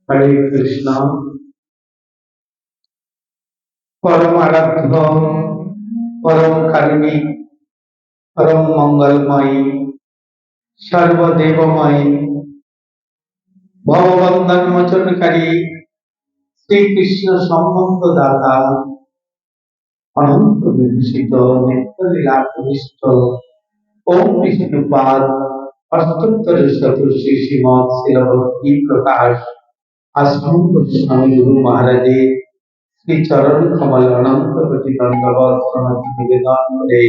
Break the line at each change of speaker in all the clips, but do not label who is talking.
हरे कृष्णा। परम आराध्य, परम कारुणी, परम मंगलमयी, सर्वदेवमयी, भवबंधन मोचनकारी श्री कृष्ण संबंध दाता अनंत विभूषित नित्य लीला प्रविष्ट ओम विष्णुपाद अष्टोत्तर चतुर्शी श्रीमद शिरभक्ति प्रकाश आश्रम गोस्वामी गुरु महाराज श्री चरण कमल अनंत कोटि दंडवत प्रणति निवेदन करे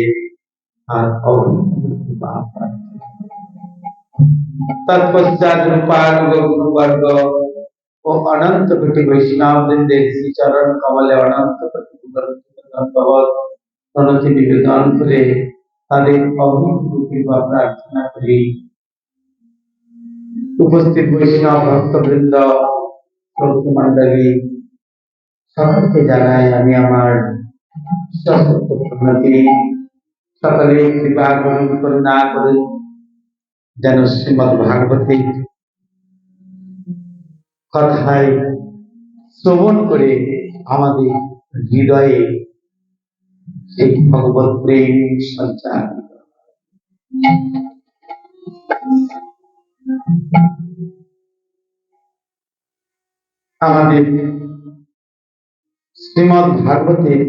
तत्पश्चात रूपाल गुरुवर्ग और अनंत कोटि वैष्णव वृंदे श्री चरण कमल अनंत कोटि दंडवत प्रणति निवेदन करे তাদের অভিনব কৃপা প্রার্থনা করি। উপস্থিত বৈষ্ণব ভক্তবৃন্দ, শ্রদ্ধেয় মণ্ডলী, সকলকে জানাই আমি আমার সশস্ত্র প্রণতি। সকলে কৃপা করুন, করুণা করুন যেন শ্রীমদ ভাগবতী কথায় শ্রবণ করে আমাদের হৃদয়ে সেই ভগবত প্রেম সঞ্চার। আমাদের শ্রীমদ ভাগবতের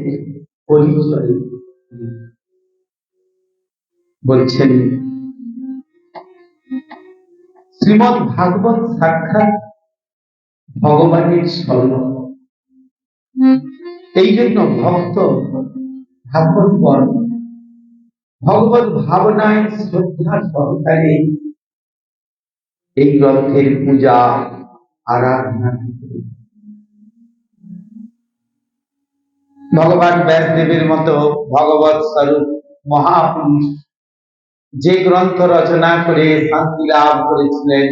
পরিচয় বলছেন, শ্রীমদ ভাগবত সাক্ষাৎ ভগবানের স্বরূপ। এই জন্য ভক্ত ভাগবত পড়ে, ভগবত ভাবনায় শ্রদ্ধা সহকারে এই গ্রন্থের পূজা আরাধনা। ভগবান ব্যাসদেবের মতো ভগবত স্বরূপ মহাপুরুষ যে গ্রন্থ রচনা করে শান্তি লাভ করেছিলেন,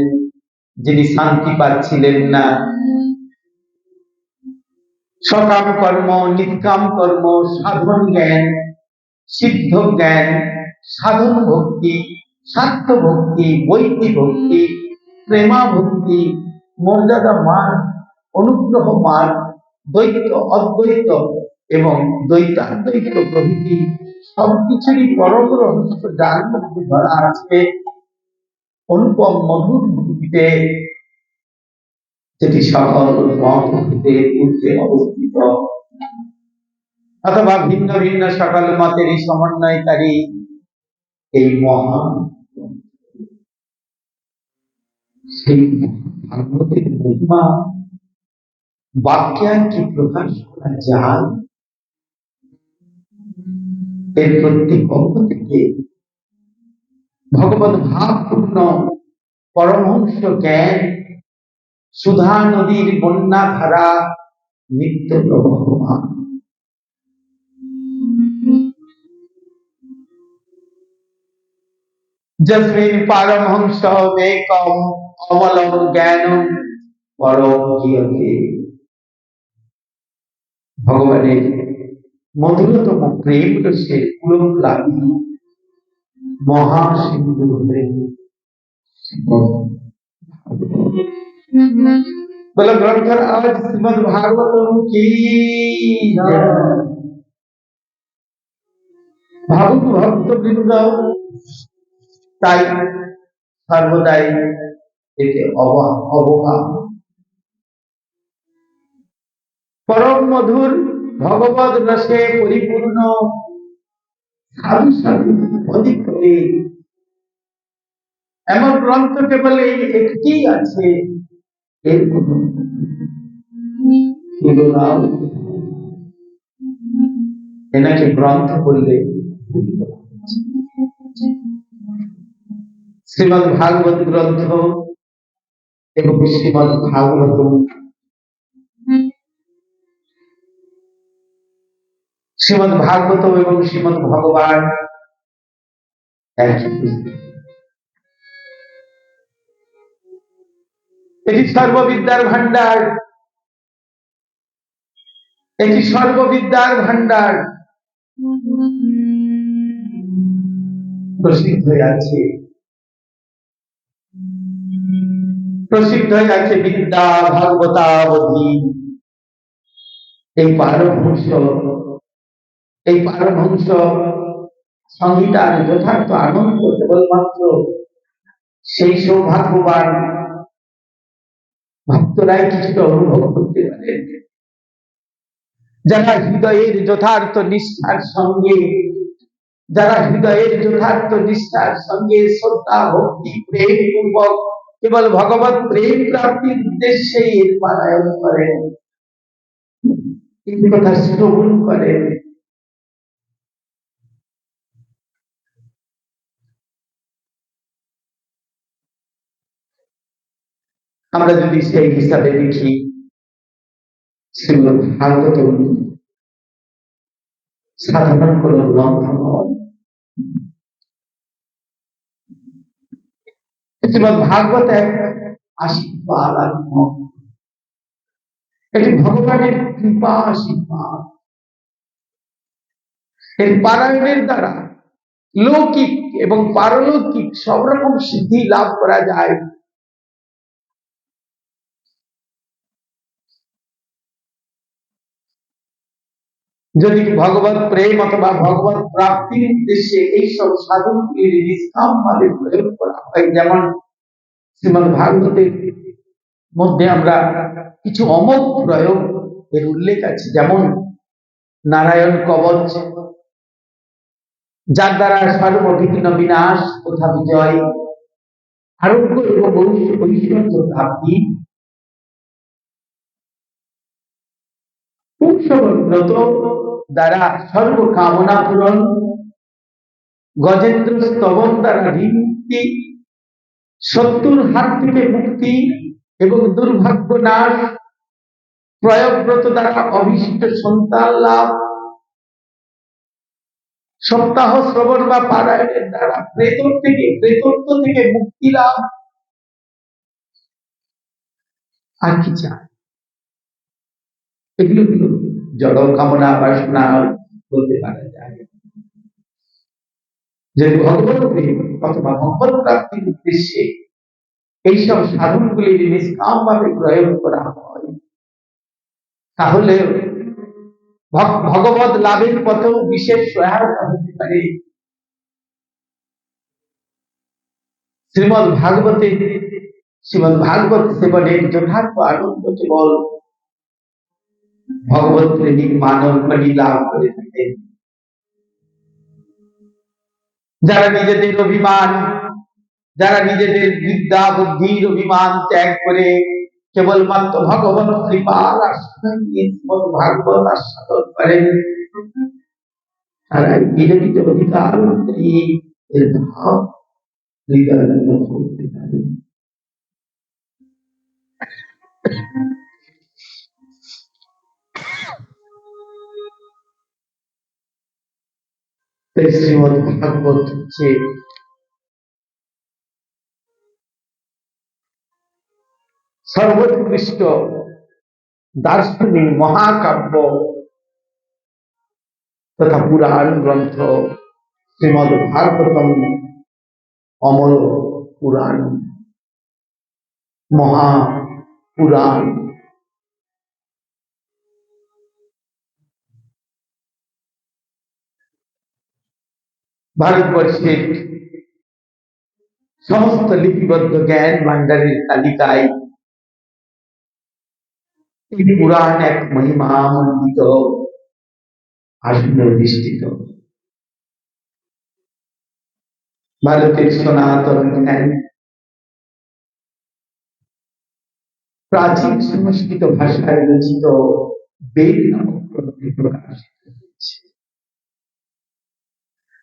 যিনি শান্তি পাচ্ছিলেন না, সকাম কর্ম, নিষ্কাম কর্ম, সাধন জ্ঞান, সিদ্ধ জ্ঞান, সাধন ভক্তি, স্বার্থ ভক্তি, বৈতি ভক্তি, প্রেমা ভক্তি, মর্যাদা মান, অনুগ্রহ মান, দ্বৈত অদ্বৈত এবং দ্বৈতাদ্বৈত প্রভৃতি সবকিছুরই পরম রহস্য যার মধ্যে ধরা আছে অনুপম মধুর ভক্তিতে, যেটি সকল মত হইতে ঊর্ধ্বে অবস্থিত, অথবা ভিন্ন ভিন্ন সকল মতেরই সমন্বয়কারী এই মহান সেই ভাগবতের মহিমা বাক্যান কি প্রকাশ করা যায়। এর প্রত্যেক অঙ্গ থেকে ভগবত ভাবপূর্ণ পরমহংস জ্ঞান সুধা নদীর বন্যা ধারা নিত্য প্রবহমান। যস্মিন পারমহংস মেকম অমলম জ্ঞানম পরম গীয়তে। ভগবানের মধুরতম প্রেম রসে পুলকালী মহাসিন্ধু হলেন বলে গ্রন্থের আজ শ্রীমদ ভাগবতম কি ভাবুক ভক্তবৃন্দ, তাই সর্বদাই এতে অবকাশ। পরম মধুর ভগবত রসে পরিপূর্ণ সাধু সাধু অধিক করে এমন গ্রন্থ কেবল এই একটি আছে, এর কোন এনাকে গ্রন্থ বললে শ্রীমদ ভাগবত গ্রন্থ এবং শ্রীমদ ভাগবত শ্রীমদ ভাগবত এবং শ্রীমদ ভগবান এটি সর্ববিদ্যার ভান্ডার, এটি সর্ববিদ্যার ভান্ডার প্রসিদ্ধ হয়ে আছে। প্রসিদ্ধ হয়ে আছে বিদ্যা ভাগবতাবধি। এই পারমহংস এই পারমহংস সংহিতার যথার্থ আনন্দ কেবলমাত্র সেই সৌভাগ্যবান ভক্তরাই কিছুটা অনুভব করতে পারেন, যারা হৃদয়ের যথার্থ নিষ্ঠার সঙ্গে শ্রদ্ধা ভক্তি প্রেম পূর্বক কেবল ভগবত প্রেম প্রাপ্তির উদ্দেশ্যে এর পারায়ণ করেন, এই কথা শ্রবণ করেন। আমরা যদি সেই হিসাবে দেখি, শ্রীমদ্ ভাগবতম সাধারণ কোন গ্রন্থ নয়। শ্রীমদ্ ভাগবত এক আশীর্বাদ, এটি ভগবানের কৃপা আশীর্বাদ। এর পারায়ণের দ্বারা লৌকিক এবং পারলৌকিক সব রকম সিদ্ধি লাভ করা যায়। যদি ভগবত প্রেম অথবা ভগবত প্রাপ্তির উদ্দেশ্যে এইসব সাধনগুলির নিষ্কাম ভাবে প্রয়োগ করা হয়, যেমন শ্রীমদ্ ভাগবতের মধ্যে আমরা কিছু অমোঘ প্রয়োগ এর উল্লেখ আছে, যেমন নারায়ণ কবচ, যার দ্বারা সর্ববিঘ্ন বিনাশ তথা বিজয়, আরোগ্য এবং ঐশ্বর্য প্রাপ্তি, ব্রত দ্বারা সর্বকামনা পূরণ, গজেন্দ্র স্তবন দ্বারা ঋণমুক্তি, শত্রুর হাত থেকে মুক্তি এবং দুর্ভাগ্য নাশ, প্রয়োগব্রত দ্বারা অভীষ্ট সন্তান লাভ, সপ্তাহ শ্রবণ বা পারায়ণের দ্বারা প্রেতত্ব থেকে মুক্তি লাভ। আর কি চায়? এগুলো জড় কামনা বাসনা বলতে পারা যায়। যদি ভগবত প্রেম অথবা ভগবত প্রাপ্তির উদ্দেশ্যে এইসব সাধনগুলির নিষ্কাম ভাবে প্রয়োগ করা হয়, তাহলে ভগবত লাভের পথেও বিশেষ সহায়তা হতে পারে। শ্রীমদ্ ভাগবত সেবনের যথার্থ আনন্দ কেবল ভগবত প্রেমিক মানবগণই লাভ করে থাকেন, যারা নিজেদের বিদ্যা বুদ্ধির অভিমান ত্যাগ করে কেবলমাত্র ভগবত কৃপার আশ্রয় ভাগবত আস্বাদন করেন, তারা নিজ নিজ অধিকার অনুযায়ী এর ভাব হৃদয় করতে পারেন। শ্রীমদ্ ভাগবত হচ্ছে সর্বোৎকৃষ্ট দার্শনিক মহাকাব্য তথা পুরাণ গ্রন্থ। শ্রীমদ্ ভাগবতম অমর পুরাণ, মহাপুরাণ। ভারতবর্ষের সমস্ত লিপিবদ্ধ জ্ঞান ভান্ডারের তালিকায় এই পুরাণ এক মহিমামণ্ডিত আসনে অধিষ্ঠিত। ভারতের সনাতন জ্ঞান প্রাচীন সংস্কৃত ভাষায় রচিত বেদ নামক গ্রন্থে প্রকাশিত হয়েছে।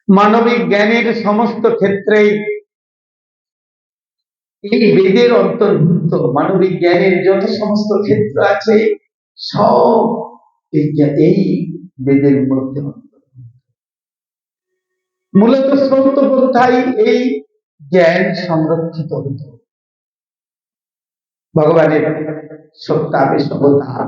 মানবিক জ্ঞানের সমস্ত ক্ষেত্রেই এই বেদের অন্তর্ভুক্ত। মানবিক জ্ঞানের যত সমস্ত ক্ষেত্র আছে সব এই বেদের মধ্যে অন্তর্ভুক্ত। মূলত শ্রৌত পন্থায় এই জ্ঞান সংরক্ষিত হতো। ভগবানের সত্যাবেশ অবতার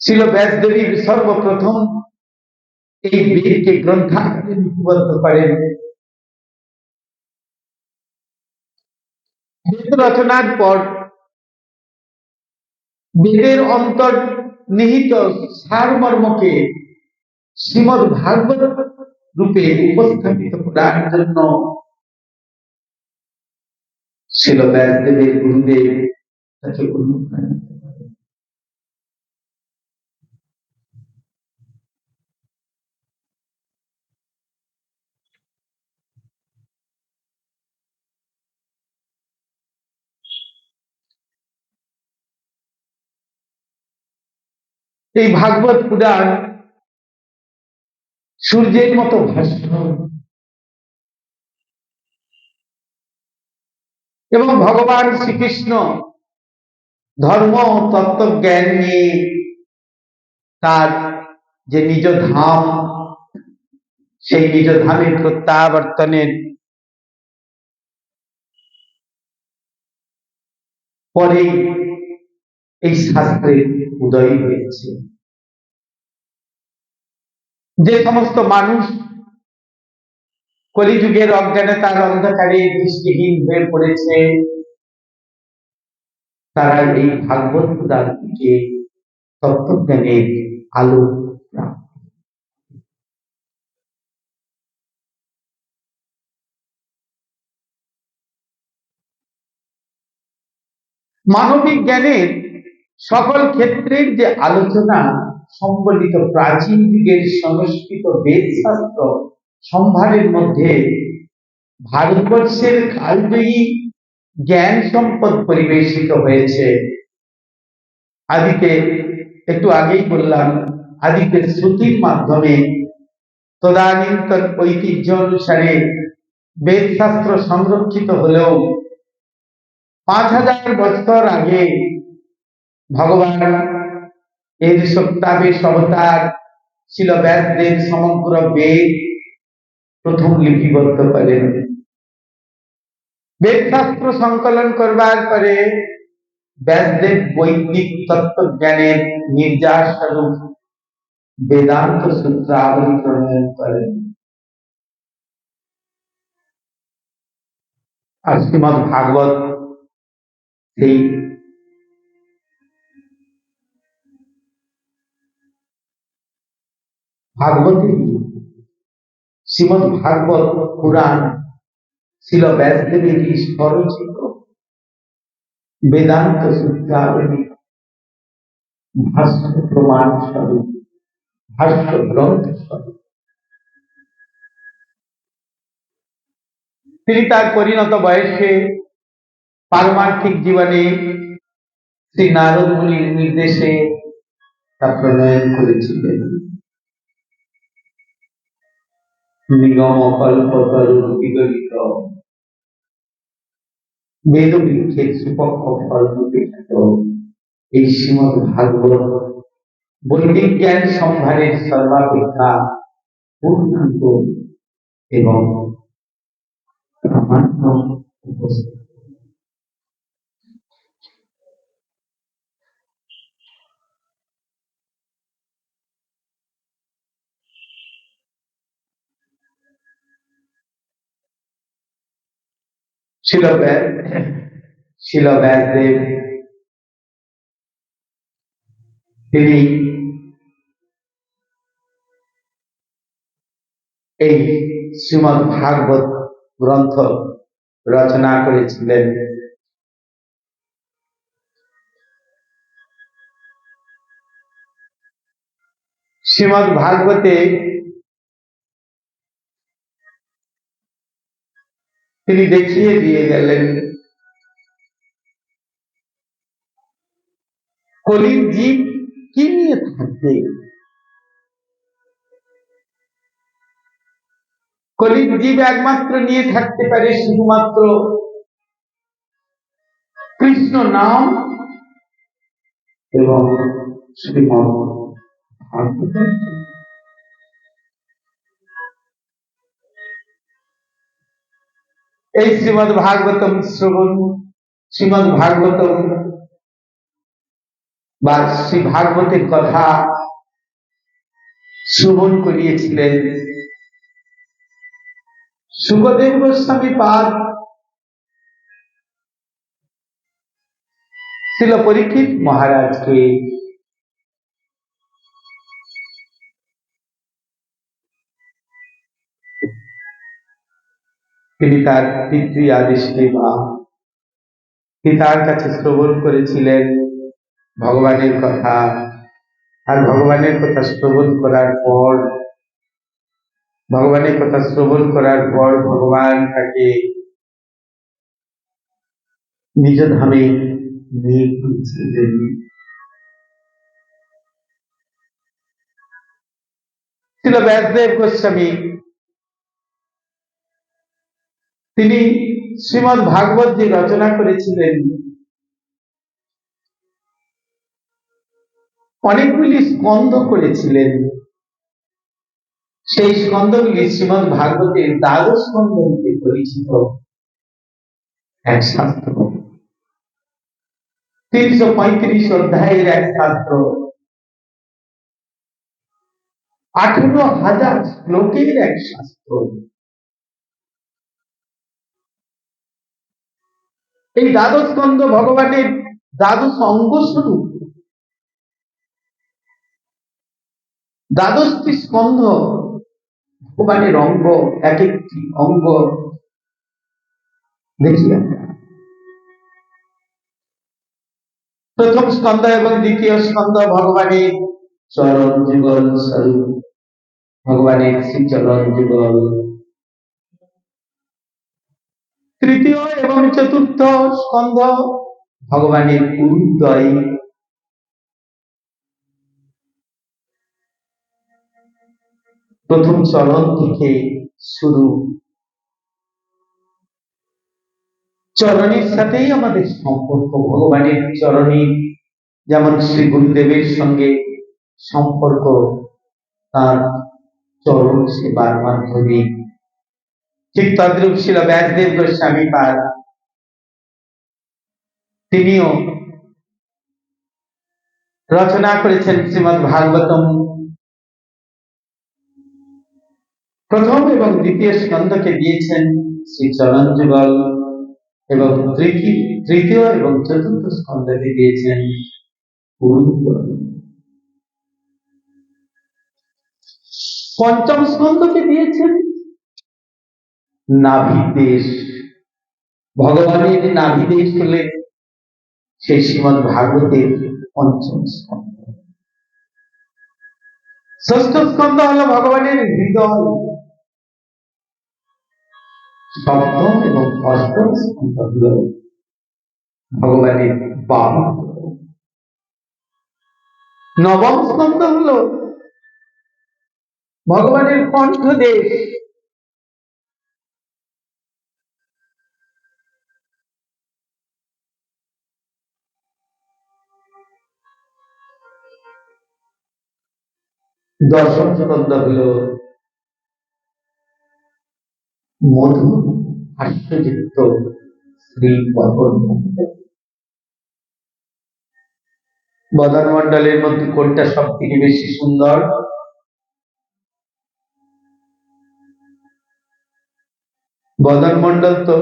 শ্রীল ব্যাসদেবীর সর্বপ্রথম এই বেদকে গ্রন্থাকারে লিপিবদ্ধ করেন। বেদ রচনার পর বেদের অন্তর্নিহিত সারমর্মকে শ্রীমদ ভাগবত রূপে উপস্থাপিত করার জন্য শ্রীল ব্যাসদেবের গুরুদেব তাকে অনুপ্রাণিত করেন। এই ভাগবত পুরাণ সূর্যের মতো ভাস্কর এবং ভগবান শ্রীকৃষ্ণ ধর্ম তত্ত্বজ্ঞান নিয়ে তার যে নিজ ধাম, সেই নিজ ধামের প্রত্যাবর্তনের পরে এই শাস্ত্রের উদয় হয়েছে। যে সমস্ত মানুষ কলিযুগের অজ্ঞানতার অন্ধকারে দৃষ্টিহীন হয়ে পড়েছে, তারা এই ভাগবত পুরাণ থেকে তত্ত্বজ্ঞানের আলো প্রাপ্ত। মানবিক জ্ঞানের সকল ক্ষেত্রের যে আলোচনা সম্বলিত প্রাচীন যুগের সংস্কৃত বেদ শাস্ত্র সম্ভারের মধ্যে ভারতবর্ষের কালজয়ী জ্ঞান সম্পদ পরিবেশিত হয়েছে। আদিতে একটু আগেই বললাম, আদিতে শ্রুতির মাধ্যমে তদানীন্তন ঐতিহ্য অনুসারে বেদ শাস্ত্র সংরক্ষিত হলেও 5000 বছর আগে ভগবান এর সপ্তাহে অবতার ছিল ব্যাসদেব সমগ্র বেদ প্রথম লিপিবদ্ধ করেন। বেদ শাস্ত্র সংকলন করবার পরে ব্যাসদেব বৈদিক তত্ত্বজ্ঞানের নির্যাস স্বরূপ বেদান্ত সূত্রাবলী প্রণয়ন করেন। আর শ্রীমদ ভাগবত সেই ভাগবতেরই শ্রীমদ ভাগবত পুরাণ ছিল ব্যাসদেবের স্বরচিত বেদান্ত সূত্রাবলী ভাষ্য প্রমাণ স্বরূপ, ভাষ্য গ্রন্থ স্বরূপ। তিনি তার পরিণত বয়সে পারমার্থিক জীবনে শ্রী নারদ মুনির নির্দেশে তা প্রণয়ন করেছিলেন। নিগম কল্পতরু বিগলিত বেদবৃক্ষের সুপক্ষ ফল রূপে এই শ্রীমদ ভাগবত বৈদিক জ্ঞান সম্ভারের সর্বাপেক্ষা পূর্ণাঙ্গ এবং প্রামাণ্য উপস্থিত। শ্রীল ব্যাসদেব তিনি এই শ্রীমদ ভাগবত গ্রন্থ রচনা করেছিলেন। শ্রীমদ ভাগবতে তিনি দেখিয়ে দিয়ে গেলেন কলির জীব কি নিয়ে থাকবে। কলির জীব একমাত্র নিয়ে থাকতে পারে শুধুমাত্র কৃষ্ণ নাম এবং শ্রীমদ ভাগবত। এই শ্রীমদ ভাগবতম শ্রবণ, শ্রীমদ ভাগবতম বা শ্রী ভাগবতের কথা শ্রবণ করিয়েছিলেন শুকদেব গোস্বামী পাদ শ্রীল পরীক্ষিত মহারাজকে। তিনি তার পিতৃ আদেশে বা পিতার কাছে শ্রবণ করেছিলেন ভগবানের কথা। আর ভগবানের কথা শ্রবণ করার পর ভগবান তাকে নিজ ধামে নিয়ে গিয়েছিলেন। ছিল ব্যাসদেব গোস্বামী, তিনি শ্রীমদ্ ভাগবত যে রচনা করেছিলেন, অনেকগুলি স্কন্ধ করেছিলেন। সেই স্কন্ধগুলি শ্রীমদ্ ভাগবতের দ্বাদশ স্কন্ধ রূপে পরিচিত এক শাস্ত্র। 335 অধ্যায়ের এক শাস্ত্র, 18,000 শ্লোকের এক শাস্ত্র। এই দ্বাদশ স্কন্ধ ভগবানের দ্বাদশ অঙ্গ স্বরূপ। দ্বাদশটি স্কন্ধ ভগবানের অঙ্গ, এক একটি অঙ্গ দেখি আমরা। প্রথম স্কন্ধ এবং দ্বিতীয় স্কন্ধ ভগবানের চরণ যুগল স্বরূপ, ভগবানের শ্রীচরণ যুগল। তৃতীয় এবং চতুর্থ স্কন্ধ ভগবানের উদয়। প্রথম চরণ থেকে শুরু, চরণের সাথেই আমাদের সম্পর্ক। ভগবানের চরণে যেমন শ্রী গুরুদেবের সঙ্গে সম্পর্ক, তার চরণ সেবার মাধ্যমে, ঠিক তদ্রূপ ছিল ব্যাসদেব গোস্বামী পাদ। তিনিও রচনা করেছেন শ্রীমদ্ ভাগবতম। প্রথম এবং দ্বিতীয় স্কন্ধকে দিয়েছেন শ্রী চরণ যুগল, এবং তৃতীয় এবং চতুর্থ স্কন্ধকে দিয়েছেন উদয়। পঞ্চম স্কন্ধকে দিয়েছেন নাভিদেশ। ভগবানের নাভিদেশ হলে সেই শ্রীমদ্ ভাগবতের পঞ্চম স্কন্ধ। ষষ্ঠ স্কন্ধ হল ভগবানের হৃদয়। সপ্তম এবং অষ্টম স্কন্ধ হল ভগবানের বাম। নবম স্কন্ধ হল ভগবানের কণ্ঠদেশ। দশম স্কন্ধ হল মধু হাস্যযুক্ত শ্রী বদন মণ্ডল। বদন মণ্ডলের মধ্যে কোনটা সব থেকে বেশি সুন্দর? বদন মণ্ডল তো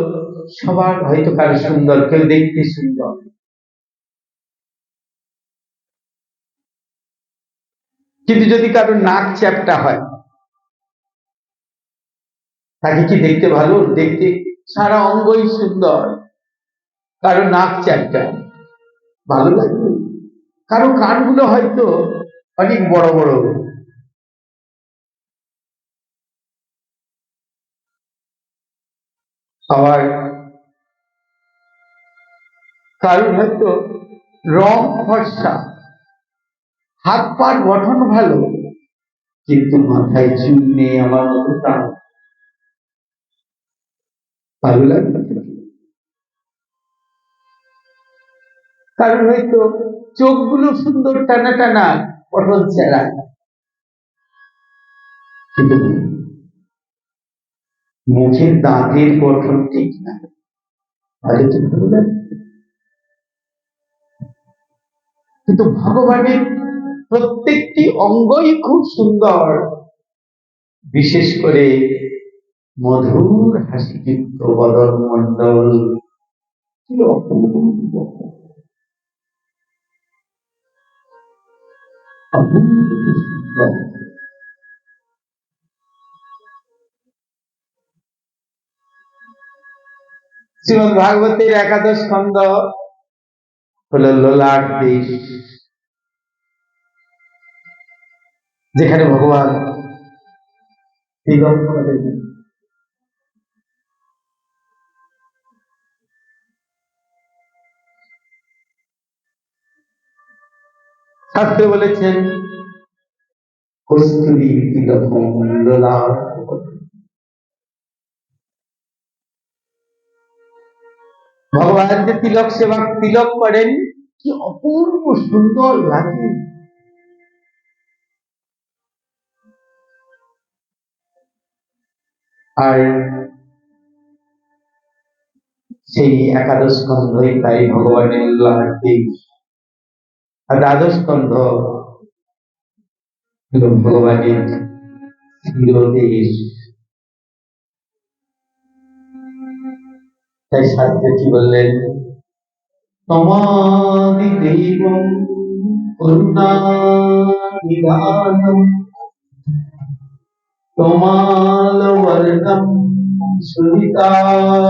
সবার হয়তো কারো সুন্দর, কেউ দেখতে সুন্দর, কিন্তু যদি কারো নাক চ্যাপটা হয়, তাকে কি দেখতে ভালো? দেখতে সারা অঙ্গই সুন্দর, কারো নাক চ্যাপটা ভালো লাগবে। কারো কানগুলো হয়তো অনেক বড় বড়, আবার কারো হয়তো রং ফর্সা, হাত পার গঠন ভালো, কিন্তু মাথায় চুল নেই আমার মতো, তার ভালো লাগবে। কারণ হয়তো চোখগুলো সুন্দর টানা টানা, পটল চেরা, কিন্তু মুখের দাঁতের গঠন ঠিক না, তাহলে তো ভালো লাগবে। কিন্তু ভগবানের প্রত্যেকটি অঙ্গই খুব সুন্দর, বিশেষ করে মধুর হাসিযুক্ত বদন মণ্ডল কি অপূর্ব, অপূর্ব সুন্দর। শ্রীমদ ভাগবতের একাদশ স্কন্ধ হলো ললাট দেশ, যেখানে ভগবান তিলক করেন। শাস্ত্রে বলেছেন কস্তুরী তিলকম ললাট, ভগবান যে তিলক সেবা তিলক করেন কি অপূর্ব সুন্দর লাগে। আর সেই একাদশ স্কন্ধই তাই ভগবানের ললাট দেশ, আর দ্বাদশ স্কন্ধ হলো ভগবানের শিরোদেশ। তাই শাস্ত্রে কি বললেন, তমাদি দেবম করুণানিধানম তমালবর্ণম সুরিতাবতারম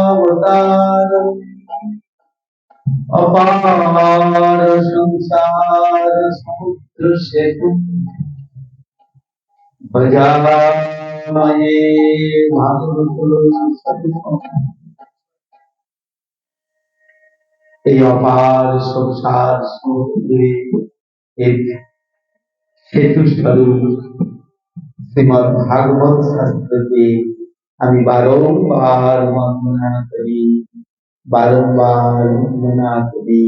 অপার সংসার সমুদ্র সেতু ভজাময়ে ভাগবত সততম। এই অপার সংসার সমুদ্রে এক সেতু স্বরূপ শ্রীমদ ভাগবত শাস্ত্রকে আমি বারংবার বন্দনা করি, বারংবার বন্দনা করি,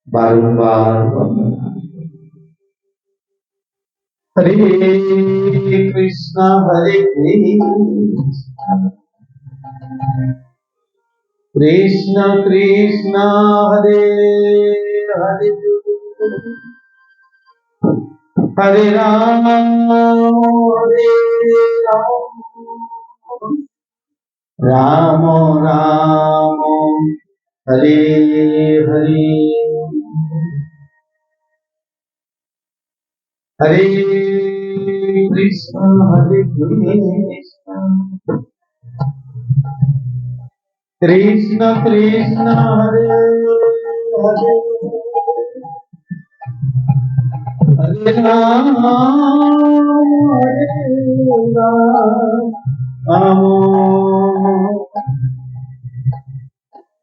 বারংবার বন্দনা। হরে কৃষ্ণ হরে কৃষ্ণ কৃষ্ণ হরে হরে, হরে রাম হরে রাম, রাম রাম হরে হরে, হরে কৃষ্ণ হরে কৃষ্ণ, কৃষ্ণ কৃষ্ণ হরে হরে, হরে রাম হরে রাম,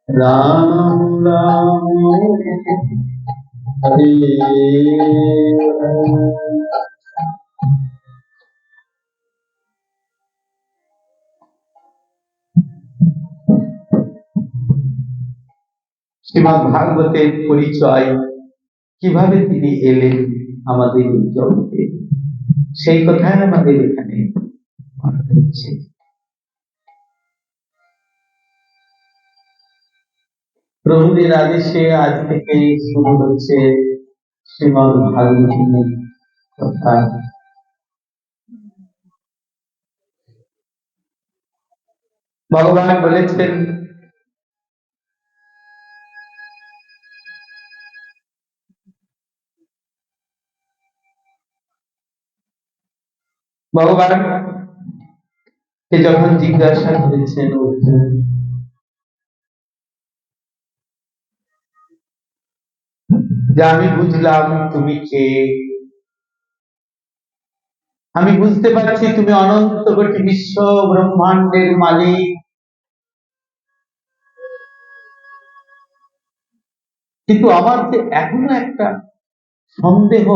রাম রাম হরে হরে। শ্রীমদ ভাগবতের পরিচয়, কিভাবে তিনি এলেন আমাদের এই জগতে, সেই কথাই আমাদের এখানে বলা হচ্ছে। প্রভুদের আদেশে আজ থেকে শুরু হচ্ছে শ্রীমদ ভাগবতের কথা। ভগবান বলেছেন, ভগবান যখন জিজ্ঞাসা করেছেন অর্জুন, যে আমি বুঝলাম তুমি কে, আমি বুঝতে পারছি তুমি অনন্ত কোটি বিশ্ব ব্রহ্মাণ্ডের মালিক, কিন্তু আমার যে এখনো একটা সন্দেহ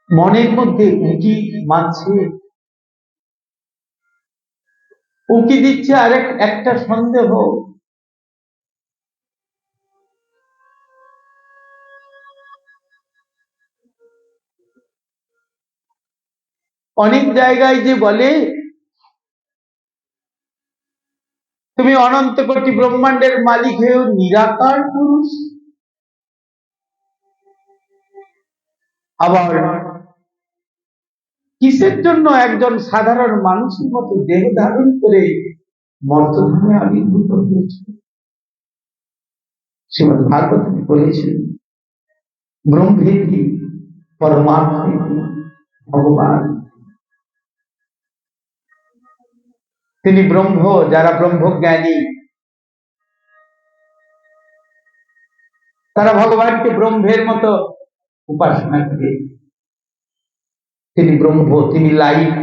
মনের মধ্যে উঁকি মারছে, উঁকি দিচ্ছে আরেক একটা সন্দেহ। অনেক জায়গায় যে বলে তুমি অনন্ত কোটি ব্রহ্মাণ্ডের মালিক হয়েও নিরাকার পুরুষ, আবার কিসের জন্য একজন সাধারণ মানুষের মতো দেহ ধারণ করে মর্তধামে আবির্ভূত হয়েছে? শ্রীমদ্ ভাগবতে বলেছেন, ব্রহ্মেতি পরমাত্মেতি ভগবান। তিনি ব্রহ্ম। যারা ব্রহ্মজ্ঞানী তারা ভগবানকে ব্রহ্মের মতো উপাসনা করে। তিনি ব্রহ্ম, তিনি লাইট।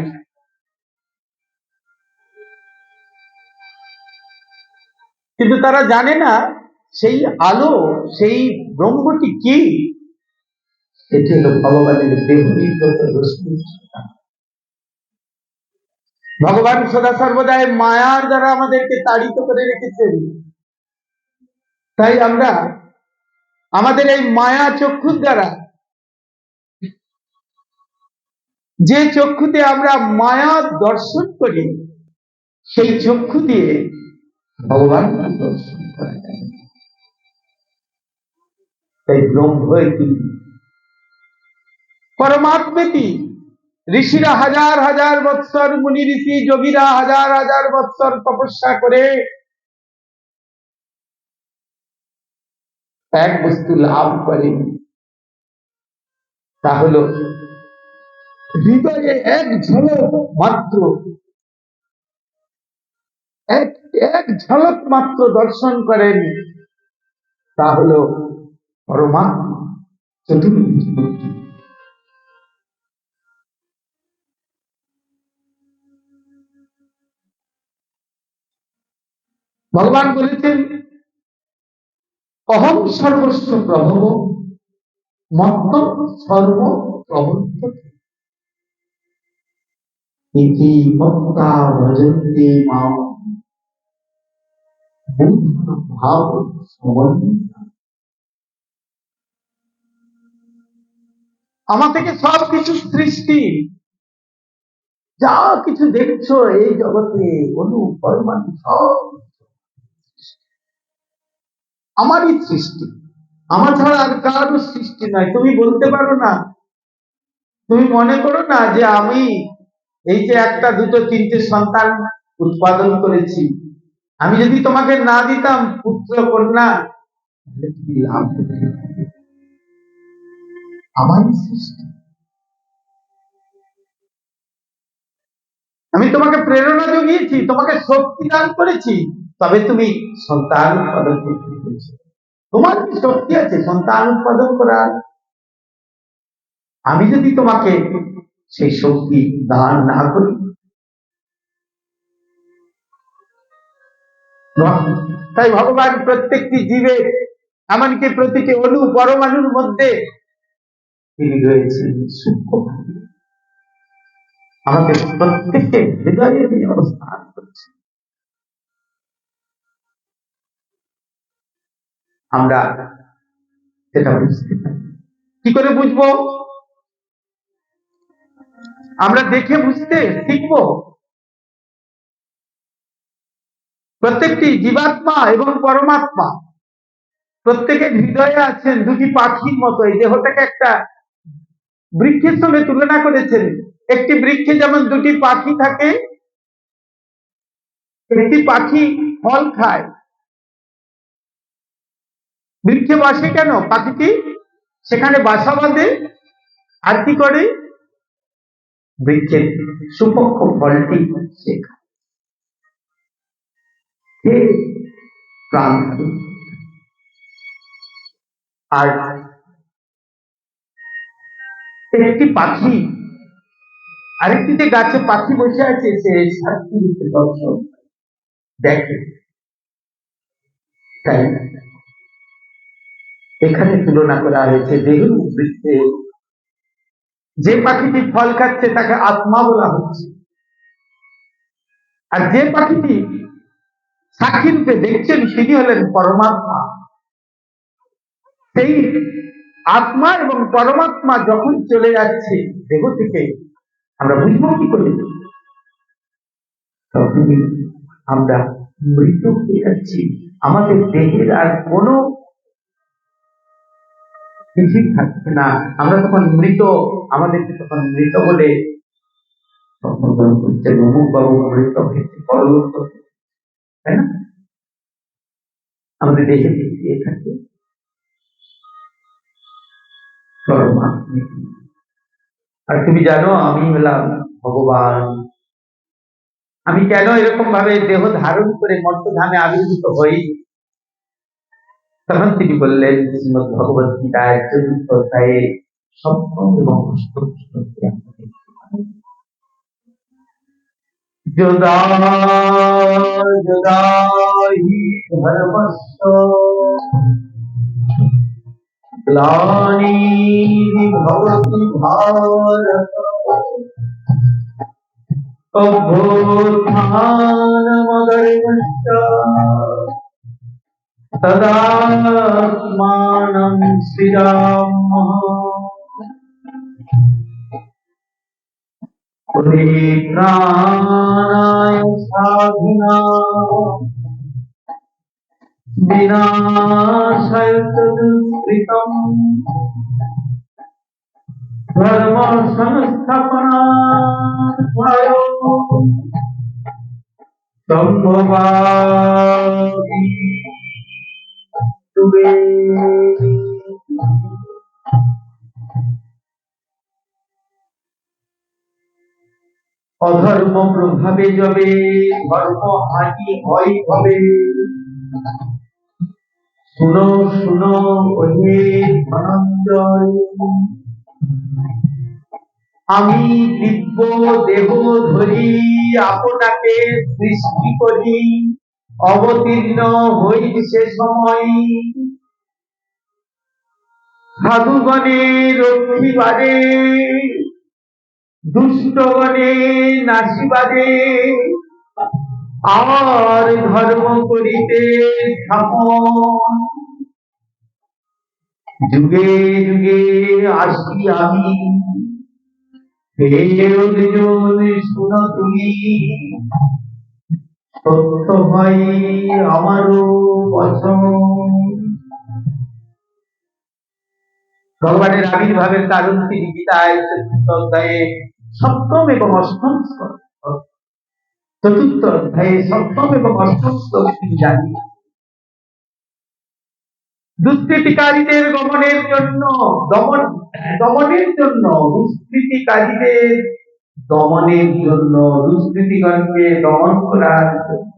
কিন্তু তারা জানে না সেই আলো, সেই ব্রহ্মটি কি। এটি হল ভগবানের দেহনির্গত রশ্মি। ভগবান সদা সর্বদাই মায়ার দ্বারা আমাদেরকে তাড়িত করে রেখেছেন। তাই আমরা আমাদের এই মায়া চক্ষুর দ্বারা, যে চক্ষুতে আমরা মায়া দর্শন করি, সেই চক্ষু দিয়ে ভগবান দর্শন করা যায়। তাই ব্রহ্ম একটি, পরমাত্মেতি। ঋষিরা হাজার হাজার বৎসর, মুনি ঋষি যোগীরা হাজার হাজার বৎসর তপস্যা করে এক বস্তু লাভ করেন, তা হল হৃদয়ে এক ঝলক মাত্র, এক ঝলক মাত্র দর্শন করেন, তা হল পরমাত্মা চতুর্ভুজ মূর্তি। ভগবান বলেছেন, অহং সর্বস্ব প্রভব মত্ত সর্ব প্রবর্ততে ইতি মত্তা ভজন্তে মাম বুদ্ধ ভাব সমন্বিতা। আমার থেকে সব কিছু সৃষ্টি, যা কিছু দেখছো এই জগতে, অনু পরমাণু সব আমারই সৃষ্টি। আমার ছাড়া আর কারো সৃষ্টি নয়। তুমি বলতে পারো না, তুমি মনে করো না যে আমি এই যে একটা দুটো তিনটে সন্তান উৎপাদন করেছি, আমি যদি তোমাকে না দিতাম পুত্র কন্যা, তুমি লাভ করতে, আমারই সৃষ্টি। আমি তোমাকে প্রেরণা জুগিয়েছি, তোমাকে শক্তি দান করেছি, তবে তুমি সন্তান উৎপাদন করতে পেরেছ। তোমার কি শক্তি আছে সন্তান উৎপাদন করার? আমি যদি তোমাকে সেই শক্তি দান না করি, তাই ভগবান প্রত্যেকটি জীবের, এমনকি প্রতিটি অণু পরমাণুর মধ্যে তিনি রয়েছেন সূক্ষ্মভাবে। আমাদের প্রত্যেকের হৃদয়ে তিনি অবস্থান করছেন। আমরা সেটা বুঝতে পারি। কি করে বুঝবো? আমরা দেখে বুঝতে শিখবো। প্রত্যেকটি জীবাত্মা এবং পরমাত্মা প্রত্যেকের হৃদয়ে আছেন দুটি পাখির মতো। এই দেহটাকে একটা বৃক্ষের সঙ্গে তুলনা করেছেন। একটি বৃক্ষে যেমন দুটি পাখি থাকে, একটি পাখি ফল খায়, বৃক্ষে বসে কেন? পাখিটি সেখানে বাসা বাঁধে, আর কি করে? বৃক্ষের সুপক্ষ ফলটি সে খায়, প্রাণ ধারণ। আর একটি পাখি আরেকটি যে গাছে পাখি বসে আছে, সে সাক্ষী দর্শন দেখে। তাই এখানে তুলনা করা হয়েছে দেহ বৃক্ষে। যে পাখিটি ফল খাচ্ছে তাকে আত্মা বলা হচ্ছে, আর যে পাখিটি সাক্ষী রূপে দেখছেন তিনি হলেন পরমাত্মা। সেই আত্মা এবং পরমাত্মা যখন চলে যাচ্ছে দেহ থেকে, আমরা বুঝবো কি করে? তখনই আমরা মৃত হয়ে যাচ্ছি। আমাদের দেহের আর কোনো কিছুই থাকছে না, আমরা তখন মৃত, আমাদেরকে তখন মৃত বলে সম্বোধন করছে, অমুক বাবু মৃত হয়েছে, পরলোক হয়েছে, তাই না? আমাদের দেশে দিয়ে থাকে পরমাত্মা। আর তুমি জানো আমি হলাম ভগবান, আমি কেন এরকম ভাবে দেহ ধারণ করে মর্তধামে আবির্ভূত হই? তখন তিনি বললেন শ্রীমদ্ ভগবত গীতায় ৪র্থ অধ্যায়ে ৭ম এবং ৮ম শ্লোকে আমরা দেখতে পাই, যদা যদা হি ধর্মস্য গ্লানির্ভবতি ভারত অভ্যুত্থানমধর্মস্য তদাত্মাनं সৃজামঃ পরিত্রাণায় সাধুনাং বিনাশায় চ দুষ্কৃতম ধর্ম সংস্থাপনার্থায় সম্ভবামি যুগে। অধর্ম প্রভাবে যবে ধর্ম হানি হয় হবে, শুনো শুনো ওহে ধনঞ্জয়, আমি দিব্য দেহ ধরি আপনাকে সৃষ্টি করি, অবতীর্ণ হই সে সময়, সাধুগণে রক্ষিবাদে দুষ্টগণে নাশিবাদে, আর ধর্ম করিতে স্থাপন। যুগে যুগে আসি আমি, হে অর্জুন শুনো তুমি, সত্য হয় আমারও বচন। ভগবানের আবির্ভাবের কারণ তিনি গীতায় ৪র্থ অধ্যায়ে ৭ম এবং ৮ম শ্লোক, ৪র্থ অধ্যায়ে ৭ম এবং ৮ম শ্লোক তিনি জানিয়ে দুষ্কৃতিকারীদের দমনের জন্য, দমনের জন্য, দুষ্কৃতিকারীদের দমনের জন্য, দুষ্কৃতিগণকে দমন করার জন্য,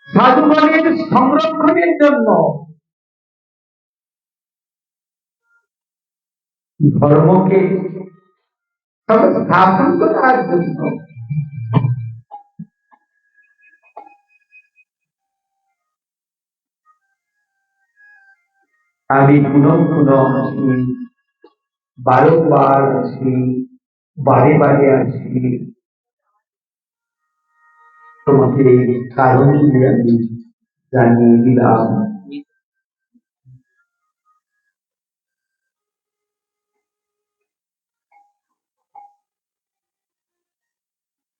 সাধুগণের সংরক্ষণের জন্য, ধর্মকে স্থাপন করার জন্য আমি পুনঃ পুনঃ আসি, বারংবার আসি, বারে বারে আসি, তোমাকে কারণগুলি আমি জানিয়ে দিলাম।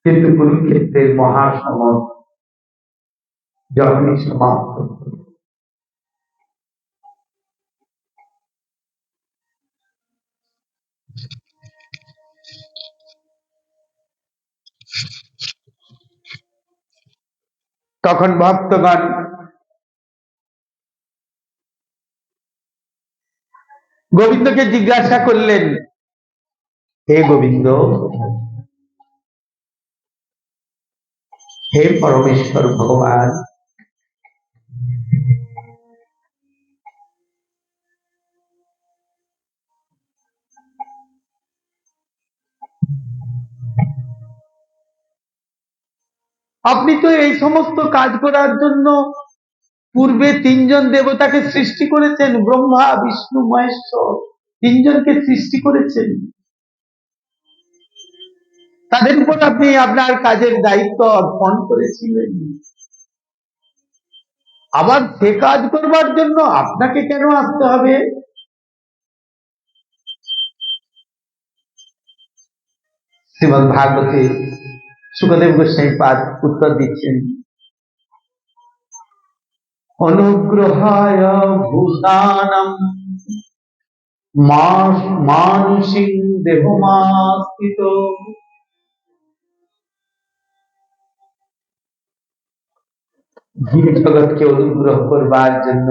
কিন্তু কুরুক্ষেত্রের মহাসমর যখনই সমাপ্ত হল, তখন ভক্তগণ গোবিন্দকে জিজ্ঞাসা করলেন, হে গোবিন্দ, হে পরমেশ্বর ভগবান, আপনি তো এই সমস্ত কাজ করার জন্য পূর্বে ৩জন দেবতাকে সৃষ্টি করেছেন, ব্রহ্মা বিষ্ণু মহেশ্বর, ৩জনকে সৃষ্টি করেছেন, তাদের উপর আপনি আপনার কাজের দায়িত্ব অর্পণ করেছিলেন, আবার সে কাজ করবার জন্য আপনাকে কেন আসতে হবে? শ্রীমদ্ ভাগবতে শুকদেব গোস্বামী পাদ উত্তর দিচ্ছেন, অনুগ্রহায় ভূতানাং মানুষিং দেহমাস্থিত। জীব জগৎকে অনুগ্রহ করবার জন্য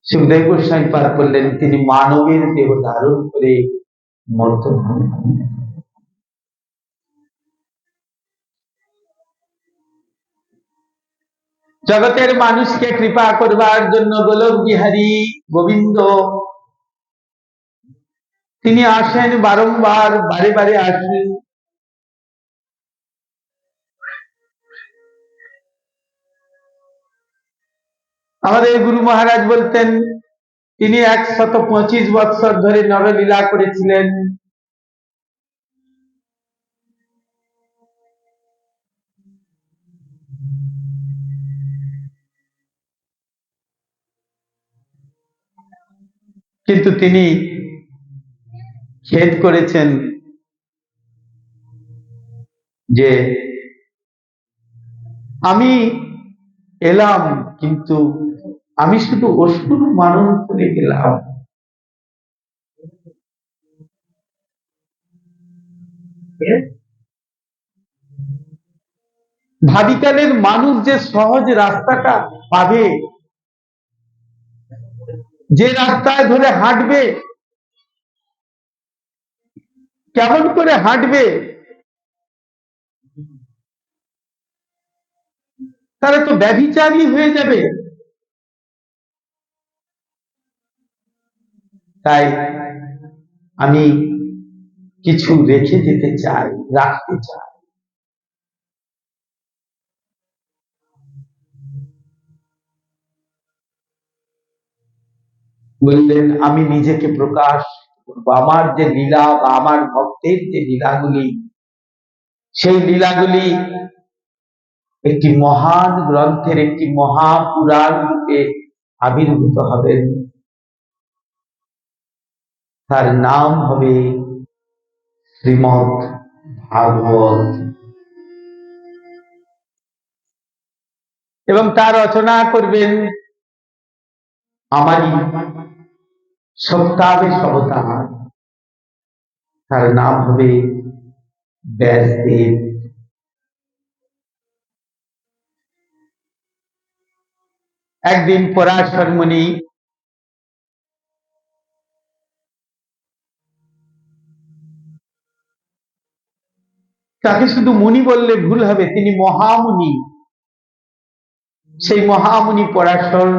সুখদেব গোস্বামী পাঠ করলেন, তিনি মানবের দেহ ধারণ করে মর্তধাম। জগতের মানুষকে কৃপা করবার জন্য গোলক বিহারী গোবিন্দ তিনি আসেন, বারংবার বারে বারে আসেন। আমাদের গুরু মহারাজ বলতেন তিনি 125 বৎসর ধরে নরলীলা করেছিলেন। কিন্তু তিনি খেদ করেছেন যে আমি এলাম, কিন্তু আমি শুধু অসুর মানন করে গেলাম। ভাবিকালের মানুষ যে সহজ রাস্তাটা পাবে, যে রাস্তায় ধরে হাঁটবে, কেমন করে হাঁটবে, তারা তো ব্যভিচারী হয়ে যাবে। তাই আমি কিছু রেখে যেতে চাই, রাখতে চাই। বললেন আমি নিজেকে প্রকাশ করব, আমার যে লীলা বা আমার ভক্তের যে লীলাগুলি, সেই লীলাগুলি একটি মহান গ্রন্থের, একটি মহাপুরাণ রূপে আবির্ভূত হবেন। তার নাম হবে শ্রীমদ্ ভাগবত, এবং তার রচনা করবেন আমারই সপ্তাবেশ অবতার, তার নাম হবে ব্যাসদেব। একদিন পরাশর মুনি তাকে শুধু মুনি বললে ভুল হবে, তিনি মহামুনি। সেই মহামুনি পরাশর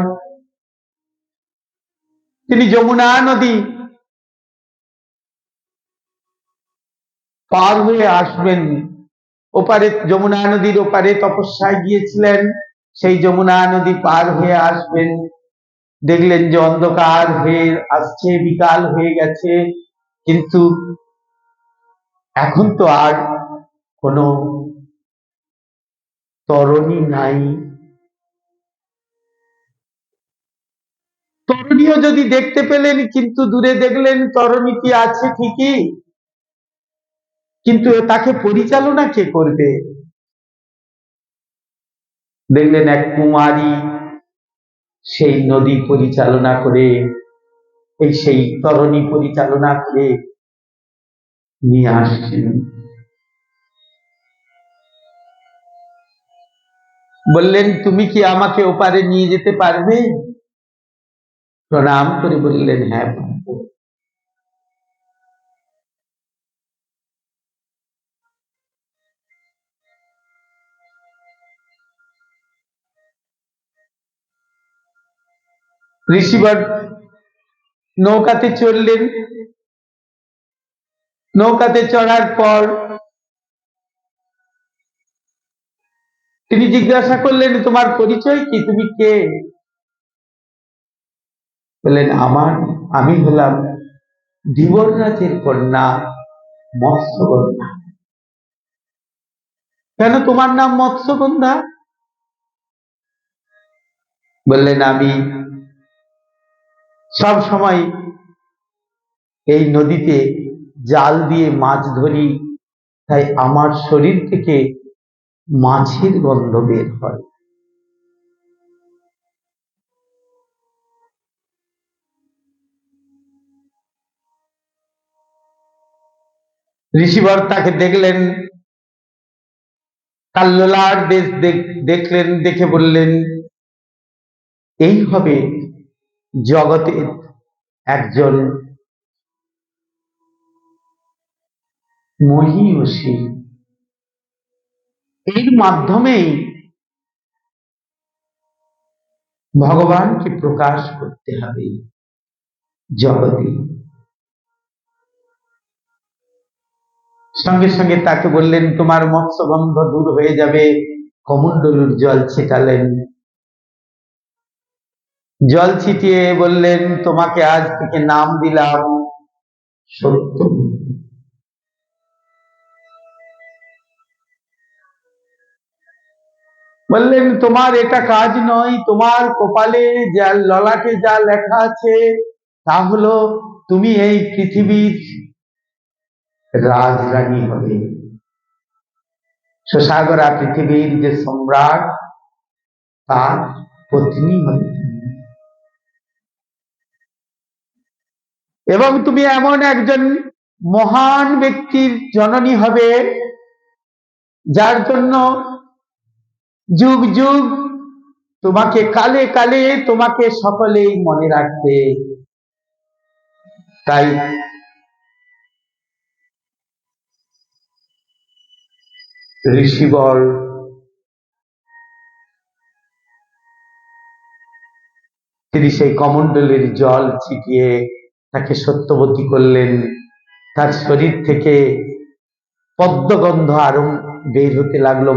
তিনি যমুনা নদী পার হয়ে আসবেন, ওপারে যমুনা নদীর ওপারে তপস্যায় গিয়েছিলেন, সেই যমুনা নদী পার হয়ে আসবেন, দেখলেন যে অন্ধকার হয়ে আসছে, বিকাল হয়ে গেছে, কিন্তু এখন তো আর কোনো তরণী নাই। তরণীও যদি দেখতে পেলেন, কিন্তু দূরে দেখলেন তরণীটি আছে ঠিকই, কিন্তু তাকে পরিচালনা কে করবে? দেখলেন এক কুমারী সেই নদী পরিচালনা করে, সেই তরণী পরিচালনা করে নিয়ে আসছেন। বললেন তুমি কি আমাকে ওপারে নিয়ে যেতে পারবে? প্রণাম করে বললেন হ্যাঁ পারবো। ঋষিবর নৌকাতে চললেন। নৌকাতে চড়ার পর তিনি জিজ্ঞাসা করলেন তোমার পরিচয় কি, তুমি কে? বললেন আমি হলাম ধীবররাজের কন্যা মৎস্যগন্ধা। কেন তোমার নাম মৎস্যগন্ধা? বললেন আমি সব সময় এই নদীতে জাল দিয়ে মাছ ধরি, তাই আমার শরীর থেকে মাছের গন্ধ বের হয়। ঋষিবর তাকে দেখলেন, তার লোলার দেশ দেখলেন, দেখে বললেন, এই হবে জগতের একজন মহীয়সী। এর মাধ্যমেই ভগবানকে প্রকাশ করতে হবে জগতে। সঙ্গে সঙ্গে তাকে বললেন, তোমার মৎস্যগন্ধ দূর হয়ে যাবে। কমণ্ডলুর জল ছিটালেন, জল ছিটিয়ে বললেন, তোমাকে আজ থেকে নাম দিলাম সত্য। বললেন, তোমার এটা কাজ নয়, তোমার কপালে যা, ললাটে যা লেখা আছে তা হলো তুমি এই পৃথিবীর রাজরানী হবে। সুসাগরা পৃথিবীর যে সম্রাট, তার পত্নী হবে এবং তুমি এমন একজন মহান ব্যক্তির জননী হবে যার জন্য যুগ যুগ তোমাকে, কালে কালে তোমাকে সকলেই মনে রাখবে। তাই ঋষিবর তিনি সেই কমণ্ডলের জল ছিটিয়ে তাকে সত্যবতী করলেন। তার শরীর থেকে পদ্মগন্ধ আরম্ভ বের হতে লাগলো,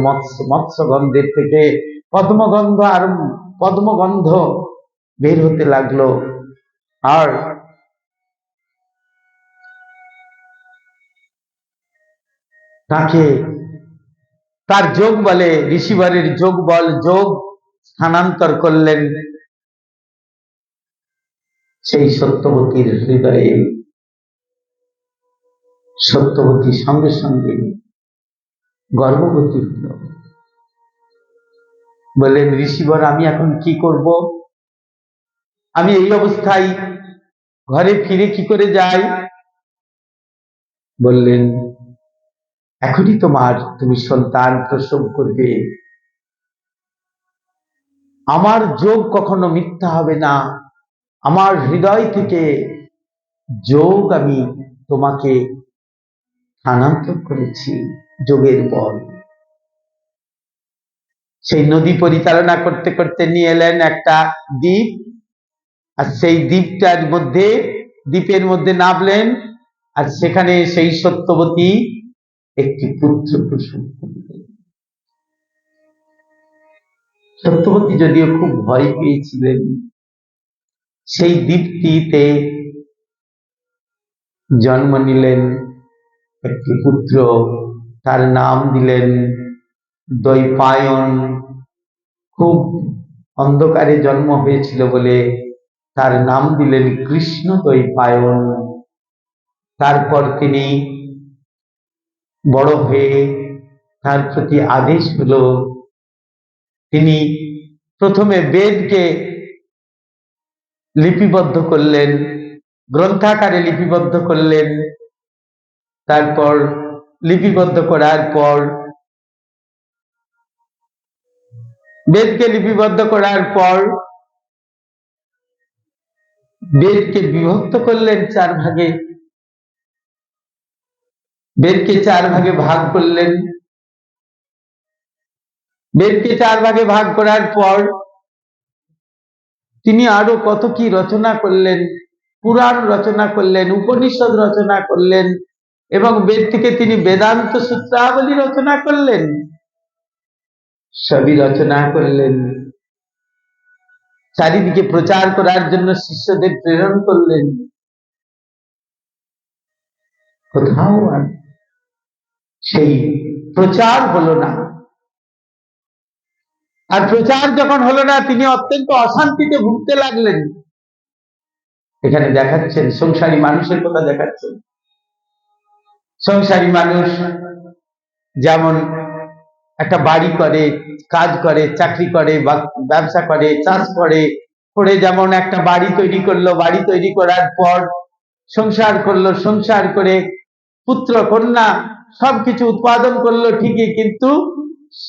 মৎস্যগন্ধের থেকে পদ্মগন্ধ বের হতে লাগলো। আর তাকে তার যোগ বলে, ঋষিবরের যোগ বল, যোগ স্থানান্তর করলেন সেই সত্যবতীর হৃদয়ে। সত্যবতী সঙ্গে সঙ্গে গর্ভবতী হল। বললেন, ঋষিবর, আমি এখন কি করব? আমি এই অবস্থায় ঘরে ফিরে কি করে যাই? বললেন, এখনই তুমি সন্তান প্রসব করবে। আমার যোগ কখনো মিথ্যা হবে না। আমার হৃদয় থেকে যোগ আমি তোমাকে স্থানান্তর করেছি, যোগের বল। সেই নদী পরিচালনা করতে করতে নিয়ে এলেন একটা দ্বীপ, আর সেই দ্বীপের মধ্যে নামলেন, আর সেখানে সেই সত্যবতী একটি পুত্র প্রসব করলেন। সত্যবতী যদিও খুব ভয় পেয়েছিলেন, সেই দ্বীপটিতে জন্ম নিলেন একটি পুত্র, তার নাম দিলেন দ্বৈপায়ন। খুব অন্ধকারে জন্ম হয়েছিল বলে তার নাম দিলেন কৃষ্ণ দ্বৈপায়ন। তারপর তিনি বড় হয়ে তার প্রতি আদেশ হলো, তিনি প্রথমে বেদকে লিপিবদ্ধ করলেন, গ্রন্থাকারে লিপিবদ্ধ করলেন। তারপর লিপিবদ্ধ করার পর বেদকে লিপিবদ্ধ করার পর বেদকে বিভক্ত করলেন 4 ভাগে। বেদকে 4 ভাগে ভাগ করলেন। বেদকে 4 ভাগে ভাগ করার পর তিনি আরো কত কি রচনা করলেন, পুরাণ রচনা করলেন, উপনিষদ রচনা করলেন এবং বেদ থেকে তিনি বেদান্ত সূত্রাবলী রচনা করলেন। সবই রচনা করলেন, চারিদিকে প্রচার করার জন্য শিষ্যদের প্রেরণ করলেন। কোথাও আর সেই প্রচার হলো না। আর প্রচার যখন হলো না, তিনি অত্যন্ত অশান্তিতে ভুগতে লাগলেন। এখানে দেখাচ্ছেন সংসারী মানুষের কথা দেখাচ্ছেন। সংসারী মানুষ যেমন একটা বাড়ি করে, কাজ করে, চাকরি করে, ব্যবসা করে, চাষ করে, করে যেমন একটা বাড়ি তৈরি করলো, বাড়ি তৈরি করার পর সংসার করলো, সংসার করে পুত্র কন্যা সবকিছু উৎপাদন করলো ঠিকই, কিন্তু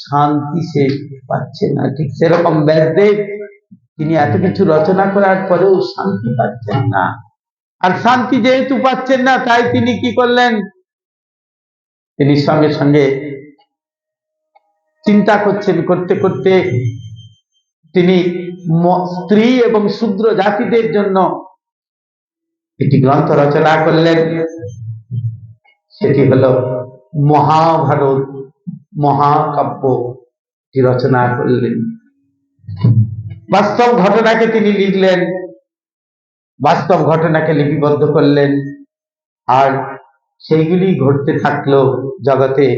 শান্তি সে পাচ্ছে না। ঠিক সেরকম ব্যাসদেব, তিনি এত কিছু রচনা করার পরেও শান্তি পাচ্ছেন না। আর শান্তি যেহেতু পাচ্ছেন না, তাই তিনি কি করলেন, তিনি সঙ্গে সঙ্গে চিন্তা করছেন, করতে করতে তিনি স্ত্রী এবং শূদ্র জাতিদের জন্য একটি গ্রন্থ রচনা করলেন। সেটি হল মহাভারত মহাকাব্য রচনা করলেন। বাস্তব ঘটনাকে তিনি লিখলেন, বাস্তব ঘটনাকে লিপিবদ্ধ করলেন, আর সেইগুলি ঘটতে থাকলো জগতে।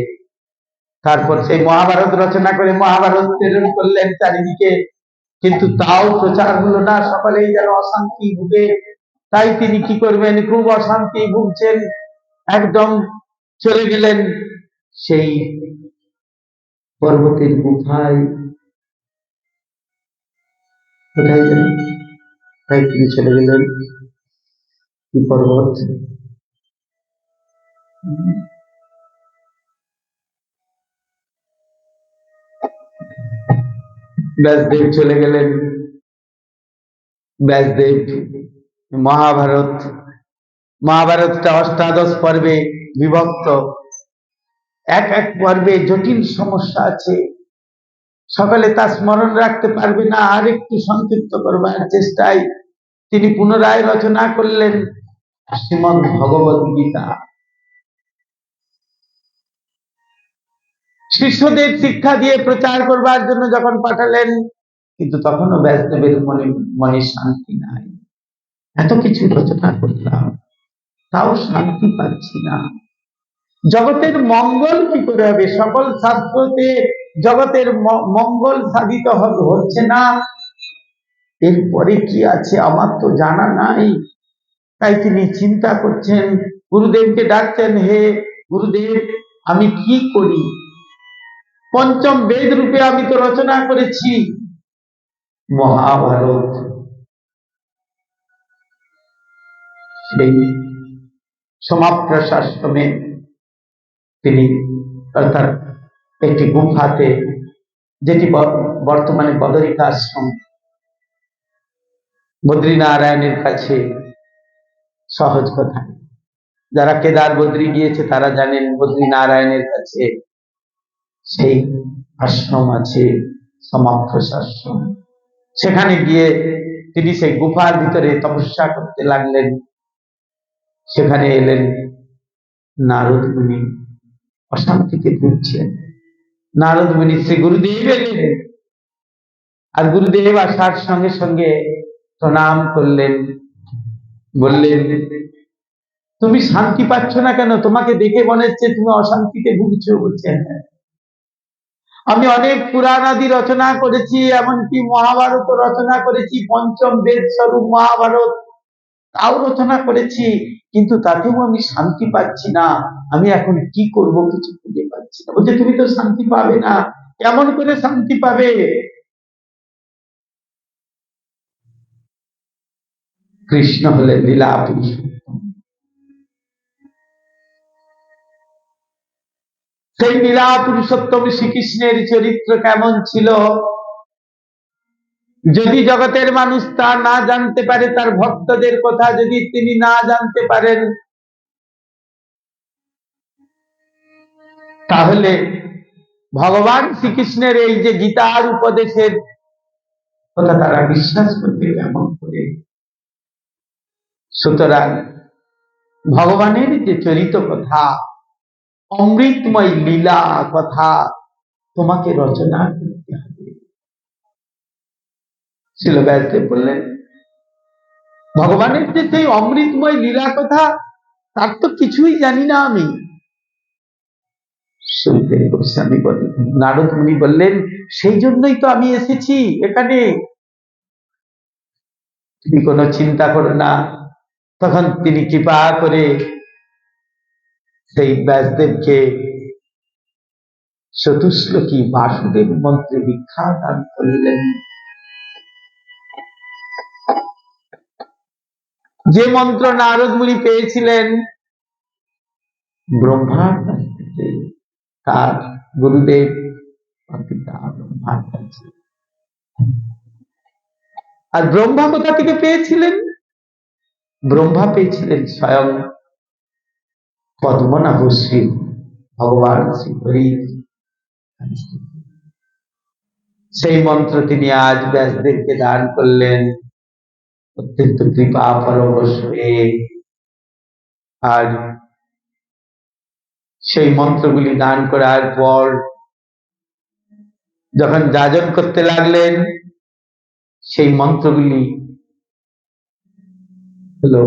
তারপর সেই মহাভারত রচনা করে মহাভারত প্রেরণ করলেন চারিদিকে, কিন্তু তাও প্রচার হলো না, সকলেই যেন অশান্তি ভুগে। তাই তিনি কি করবেন, খুব অশান্তি ভুগছেন, একদম চলে গেলেন সেই পর্বতের গুফায়। কোথায় যেন, তাই তিনি চলে গেলেন কি পর্বত, ব্যাসদেব চলে গেলেন। ব্যাসদেব মহাভারতটা অষ্টাদশ পর্বে বিভক্ত। এক এক পর্বে জটিল সমস্যা আছে, সকলে তা স্মরণ রাখতে পারবে না। আর একটু সংক্ষিপ্ত করবার চেষ্টায় তিনি পুনরায় রচনা করলেন শ্রীমদ্ ভগবত গীতা। শিষ্যদের শিক্ষা দিয়ে প্রচার করবার জন্য যখন পাঠালেন, কিন্তু তখনও ব্যাসদেবের মনে শান্তি নাই। এত কিছু রচনা করলাম, তাও শান্তি পাচ্ছি না। জগতের মঙ্গল কি করে হবে? সকল শাস্ত্রতে জগতের মঙ্গল সাধিত হচ্ছে না, এরপরে কি আছে আমার তো জানা নাই। তাই তিনি চিন্তা করছেন, গুরুদেবকে ডাকছেন, হে গুরুদেব, আমি কি করি? পঞ্চম বেদ রূপে আমি তো রচনা করেছি মহাভারত। সেই সমাপ্রসাশ্রমে তিনি, অর্থাৎ একটি গুফাতে, যেটি বর্তমানে বদরিকা আশ্রম, বদ্রীনারায়ণের কাছে, সহজ কথা, যারা কেদার বদ্রী গিয়েছে তারা জানেন বদ্রীনারায়ণের কাছে সেই আশ্রম আছে, সমাপ্রসাশ্রম। সেখানে গিয়ে তিনি সেই গুফার ভিতরে তপস্যা করতে লাগলেন। সেখানে এলেন নারদ মুনি, অশান্তিতে ভুগছেন। নারদ মুনি শ্রী গুরুদেব এলেন, আর গুরুদেব আসার সঙ্গে সঙ্গে প্রণাম করলেন, বললেন, তুমি শান্তি পাচ্ছ না কেন? তোমাকে দেখে মনে হচ্ছে তুমি অশান্তিতে ভুগছো। বলছেন, আমি অনেক পুরাণ আদি রচনা করেছি, এমনকি মহাভারত রচনা করেছি, পঞ্চম বেদ স্বরূপ মহাভারত তাও রচনা করেছি, কিন্তু তাতেও আমি শান্তি পাচ্ছি না। আমি এখন কি করব কিছু খুঁজে পাচ্ছি না। বলছে, তুমি তো শান্তি পাবে না। কেমন করে শান্তি পাবে? কৃষ্ণ হলেন লীলা পুরুষোত্তম। সেই লীলা পুরুষোত্তম শ্রীকৃষ্ণের চরিত্র কেমন ছিল, যদি জগতের মানুষ তা না জানতে পারে, তার ভক্তদের কথা যদি তিনি না জানতে পারেন, তাহলে ভগবান শ্রীকৃষ্ণের এই যে গীতার উপদেশের কথা তারা বিশ্বাস করবে কেমন করে? সুতরাং ভগবানের যে চরিত কথা, অমৃতময় লীলা কথা তোমাকে রচনা করতে হবে। শ্রীল ব্যাসদেব বললেন, ভগবানের যে সেই অমৃতময় লীলা কথা, তার তো কিছুই জানি না আমি। গোস্বামী বললেন, নারদ মুনি বললেন, সেই জন্যই তো আমি এসেছি এখানে, তুমি কোনো চিন্তা করো না। তখন তিনি কৃপা করে সেই ব্যাসদেবকে চতুশ্লোকী বাসুদেব মন্ত্রে দীক্ষা দান করলেন। যে মন্ত্র নারদ মুনি পেয়েছিলেন, ব্রহ্মার কাছ থেকে। কার? গুরুদেব পিতা ব্রহ্মার কাছে। আর ব্রহ্মা কোথা থেকে পেয়েছিলেন? ব্রহ্মা পেয়েছিলেন স্বয়ং পদ্মনাভ শ্রী ভগবান শ্রীহরির কাছ থেকে। সেই মন্ত্র তিনি আজ ব্যাসদেবকে দান করলেন অত্যন্ত কৃপা পরবশ হয়ে। আর সেই মন্ত্রগুলি দান করার পর যখন যাজন করতে লাগলেন, সেই মন্ত্রগুলি হলো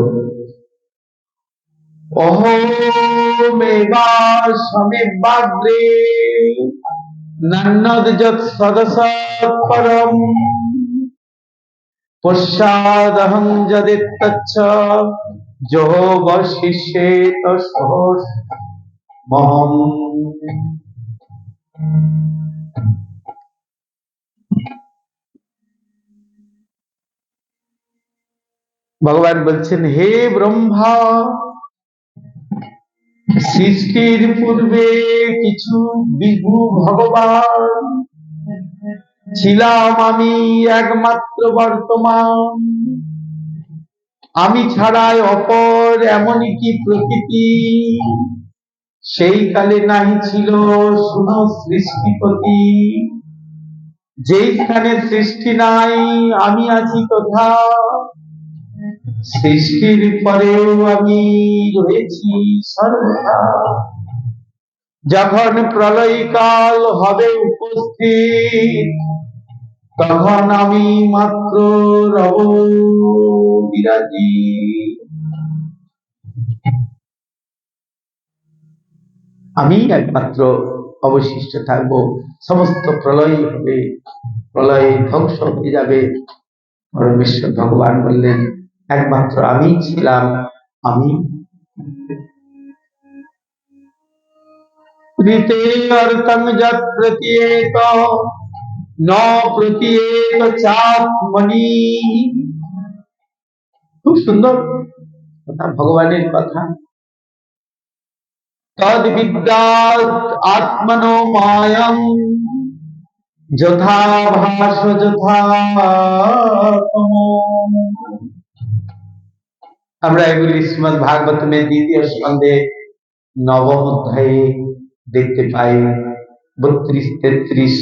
অহমেবাগ্রে নন্নদ যৎ সদসৎপরম পশ্চাদহং যদিত্তচ্ছ যোবশিষ্যেত সহস্মহম। ভগবান বলছেন, হে ব্রহ্মা, সৃষ্টির পূর্বে কিছু বিভু ভগবান ছিলাম আমি একমাত্র বর্তমান। আমি ছাড়াই অপর এমনই কি প্রকৃতি, সেই কালে নাহি ছিল শুন সৃষ্টিপতি। যেইখানে সৃষ্টি নাই আমি আছি তথা, সৃষ্টির পরেও আমি রয়েছি সর্বদা। যখন প্রলয়কাল হবে উপস্থিত, তখন আমি মাত্র রব বিরাজি। আমি একমাত্র অবশিষ্ট থাকব, সমস্ত প্রলয় হবে, প্রলয়ে ধ্বংস হয়ে যাবে। পরমেশ্বর ভগবান বললেন, একমাত্র আমি ছিলাম, আমি। ঋতে অর্থং যৎ প্রতীয়েত ন প্রতীয়েত চাত্মনি। খুব সুন্দর কথা, ভগবানের কথা। তদ বিদ্যাৎ আত্মনো মায়ং যথা ভাস যথা। আমরা এগুলি শ্রীমদ্ ভাগবতমের দ্বিতীয় স্কন্ধে নবম অধ্যায়ে দেখতে পাই। 32, 33,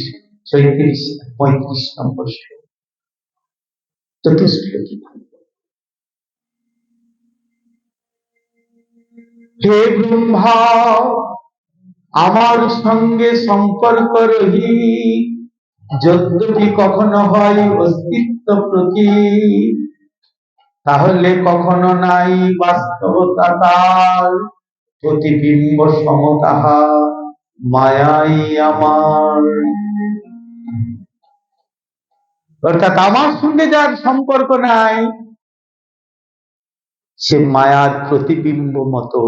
34, 35 নম্বর চতুশ্লোকি। হে ব্রহ্মা, আমার সঙ্গে সম্পর্ক রহি যদ্যপি কখনো হয় অস্তিত্ব প্রতীক, তাহলে কখনো নাই বাস্তবতা তার প্রতিবিম্ব সমতাহা মায়াই আমার। অর্থাৎ আমার সঙ্গে যার সম্পর্ক নাই, সে মায়ার প্রতিবিম্ব মতো,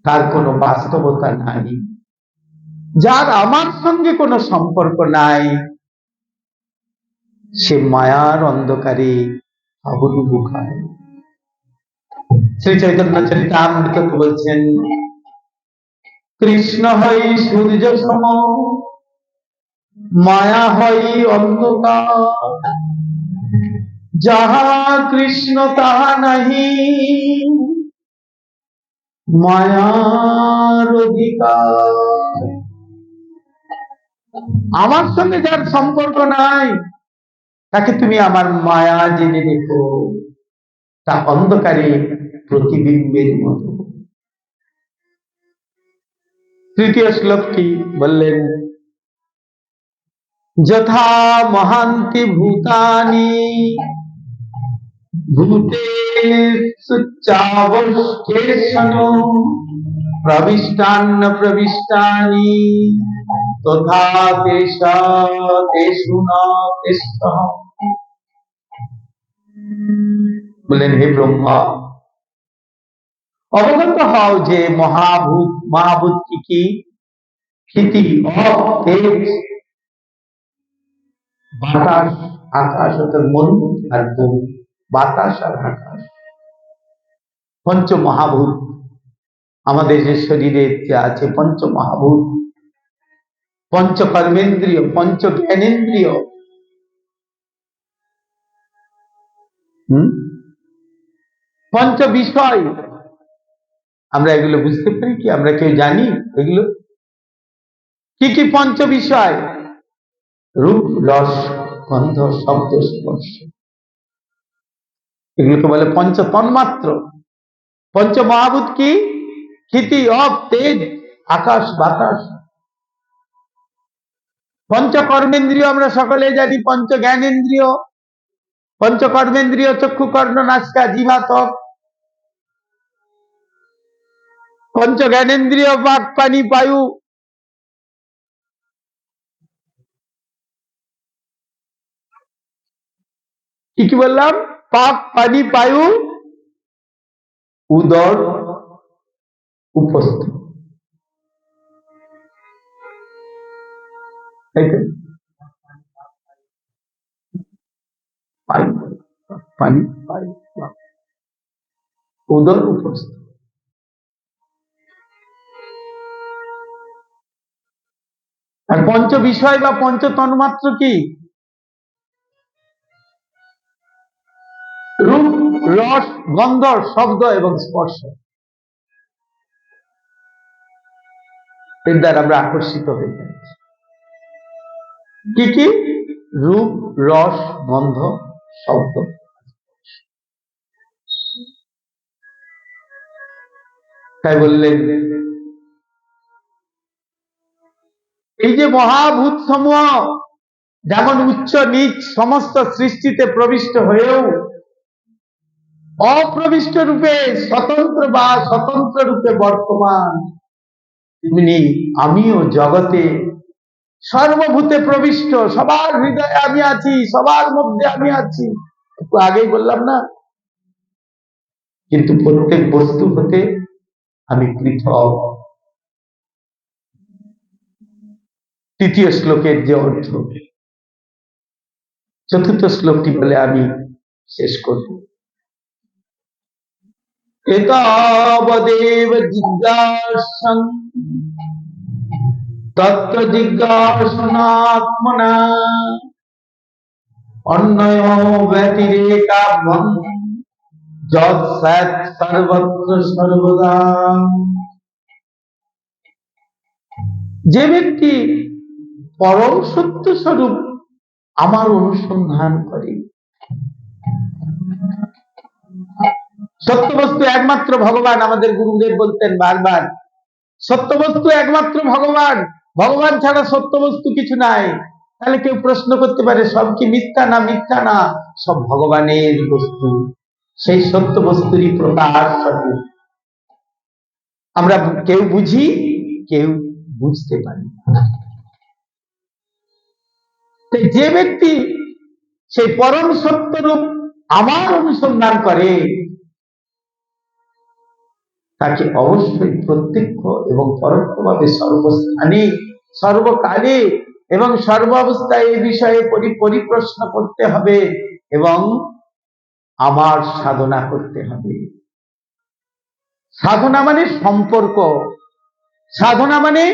তার কোনো বাস্তবতা নাই। যার আমার সঙ্গে কোনো সম্পর্ক নাই, সে মায়ার অন্ধকারে আবরু খায়। শ্রী চৈতন্য চরিতামৃত বলছেন, কৃষ্ণ হই সূর্য সম, মায়া হই অন্ধকার। যাহা কৃষ্ণ তাহা নাহি মায়ার অধিকার। আমার সঙ্গে যার সম্পর্ক নাই, তাকে তুমি আমার মায়া জেনে দেখো, তা অন্ধকারে প্রতিবিম্বের মতো। তৃতীয় শ্লোকটি বললেন, যথা মহান্তি ভূতানি ভূতেষু চাবশ্যেষণো প্রবিষ্টান্ন প্রবিষ্টানি তথা তেষু ন তিষ্ঠঃ। বললেন, হে ব্রহ্মা, অবগত হও যে মহাভূত, মহাভূত কি? ক্ষিতি, তেজ, বাতাস, আকাশ, অর্থাৎ মন আর ভূত, বাতাস আর আকাশ, পঞ্চ মহাভূত। আমাদের যে শরীরে যে আছে পঞ্চ মহাভূত, পঞ্চ কর্মেন্দ্রিয়, পঞ্চ জ্ঞানেন্দ্রিয়, পঞ্চ বিষয়, আমরা এগুলো বুঝতে পারি কি? আমরা কেউ জানি এগুলো কি কি? পঞ্চ বিষয়: রূপ, রস, গন্ধ, শব্দ, স্পর্শ। এগুলোকে বলে পঞ্চ তন্মাত্র। পঞ্চ মহাভূত কি? ক্ষিতি, অপ, তেজ, আকাশ, বাতাস। পঞ্চ কর্মেন্দ্রিয় আমরা সকলে জানি। পঞ্চ জ্ঞানেন্দ্রিয়, পঞ্চ কর্মেন্দ্রিয় চক্ষু, কর্ণ, নাসিকা, জিহ্বা, ত্বক। পঞ্চ জ্ঞানেন্দ্রিয় বাক, পানি, বায়ু। কি কি বললাম? পাক, পানি, বায়ু, উদর, উপস্থ। পানি, বায়ু, উদর, উপস্থ। আর পঞ্চ বিষয় বা পঞ্চ তন্মাত্র কি? রূপ, রস, গন্ধ, শব্দ এবং স্পর্শ। এর দ্বারা আমরা আকর্ষিত হয়ে যাচ্ছি। কি কি? রূপ, রস, গন্ধ, শব্দ। তাই বললেন এই যে মহাভূত সমূহ যেমন উচ্চ নিচ সমস্ত সৃষ্টিতে প্রবিষ্ট হয়েও অপ্রবিষ্ট রূপে স্বতন্ত্র বা স্বতন্ত্র রূপে বর্তমান, তেমনি আমিও জগতে সর্বভূতে প্রবিষ্ট। সবার হৃদয়ে আমি আছি, সবার মধ্যে আমি আছি। একটু আগেই বললাম না? কিন্তু প্রত্যেক বস্তু হতে আমি পৃথক। তৃতীয় শ্লোকের যে অর্থ, চতুর্থ শ্লোকটি বলে আমি শেষ করব। এতাবদেব জিজ্ঞাসন তত্ত্ব জিজ্ঞাসনাত্মনা অন্যয় ব্যতিরেকাভ্যং যৎ সৎ সর্বত্র সর্বদা। যে ব্যক্তি পরম সত্য স্বরূপ আমার অনুসন্ধান করে, সত্য বস্তু একমাত্র ভগবান। আমাদের গুরুদেব বলতেন বারবার, সত্য বস্তু একমাত্র ভগবান, ভগবান ছাড়া সত্য বস্তু কিছু নাই। তাহলে কেউ প্রশ্ন করতে পারে সব কি মিথ্যা? না, মিথ্যা না, সব ভগবানের বস্তু। সেই সত্য বস্তুরই প্রকাশ স্বরূপ আমরা কেউ বুঝি, কেউ বুঝতে পারি। যে ব্যক্তি সেই পরম সত্যরূপ আমার অনুসন্ধান করে, তাকে অবশ্যই প্রত্যক্ষ এবং পরোক্ষভাবে সর্বস্থানে, সর্বকালে এবং সর্বাবস্থায় এই বিষয়ে পরিপ্রশ্ন করতে হবে এবং আমার সাধনা করতে হবে। সাধনা মানে সম্পর্ক, সাধনা মানে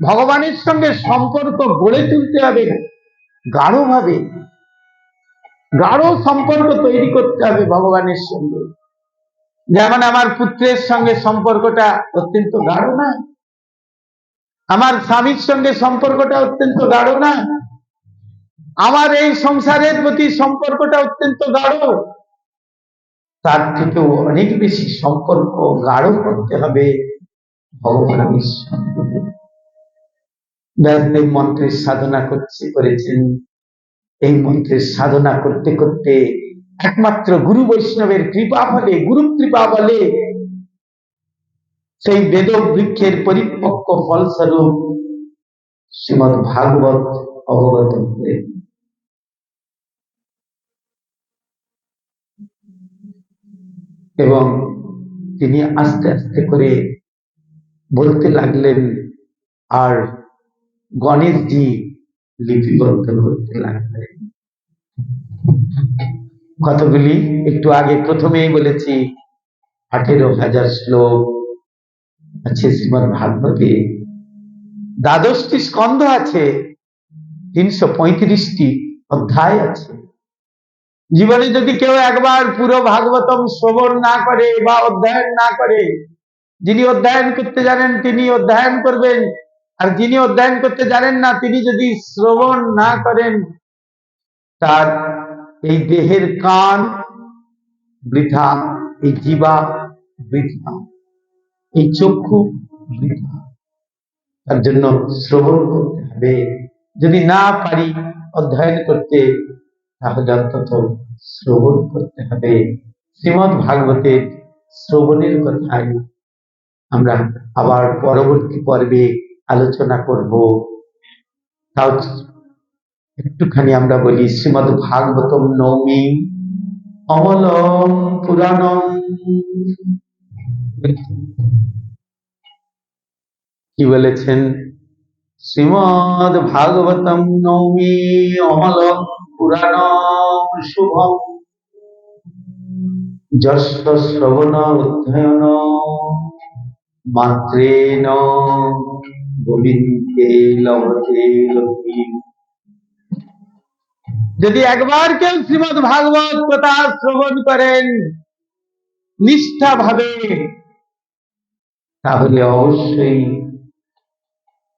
ভগবানের সঙ্গে সম্পর্ক গড়ে তুলতে হবে, গাঢ়ভাবে গাঢ় সম্পর্ক তৈরি করতে হবে ভগবানের সঙ্গে। যেমন আমার পুত্রের সঙ্গে সম্পর্কটা অত্যন্ত গাঢ় না? আমার স্বামীর সঙ্গে সম্পর্কটা অত্যন্ত গাঢ় না? আমার এই সংসারের প্রতি সম্পর্কটা অত্যন্ত গাঢ়। তার থেকেও অনেক বেশি সম্পর্ক গাঢ় করতে হবে ভগবানের সঙ্গে। ব্যাসদেব মন্ত্রের সাধনা করেছেন। এই মন্ত্রের সাধনা করতে করতে একমাত্র গুরু বৈষ্ণবের কৃপা বলে, গুরু কৃপা বলে সেই বেদ বৃক্ষের পরিপক্ক ফলস্বরূপ শ্রীমদ ভাগবত অবগত হলেন। এবং তিনি আস্তে আস্তে করে বলতে লাগলেন, আর গণেশজি লিপিবদ্ধ করতে লাগলেন। কতগুলি একটু আগে প্রথমেই বলেছি 18,000 শ্লোক, আছে শ্রীমদ্ ভাগবতে ১২টি স্কন্ধ আছে, ৩৩৫টি অধ্যায় আছে। জীবনে যদি কেউ একবার পুরো ভাগবতম শ্রবণ না করে বা অধ্যয়ন না করে, যিনি অধ্যয়ন করতে জানেন তিনি অধ্যয়ন করবেন, আর যিনি অধ্যয়ন করতে জানেন না তিনি যদি শ্রবণ না করেন, তার এই দেহের কান বৃথা, এই জিহ্বা বৃথা, এই চক্ষু বৃথা। তার জন্য শ্রবণ করতে হবে। যদি না পারি অধ্যয়ন করতে, তাহলে অন্তত শ্রবণ করতে হবে। শ্রীমদ্ ভাগবতের শ্রবণের কথাই আমরা আবার পরবর্তী পর্বে আলোচনা করব। তাও একটুখানি আমরা বলি, শ্রীমদ্ ভাগবতম নৌমি অমলম পুরাণম। কি বলেছেন? শ্রীমদ্ ভাগবতম নৌমি অমলম পুরাণম শুভম যস্য শ্রবণ অধ্যয়ন মাত্রেণ গোবিন্দে লভতে রতিম। যদি একবার কেউ শ্রীমদ্ ভাগবত কথা শ্রবণ করেন নিষ্ঠা ভাবে, তাহলে অবশ্যই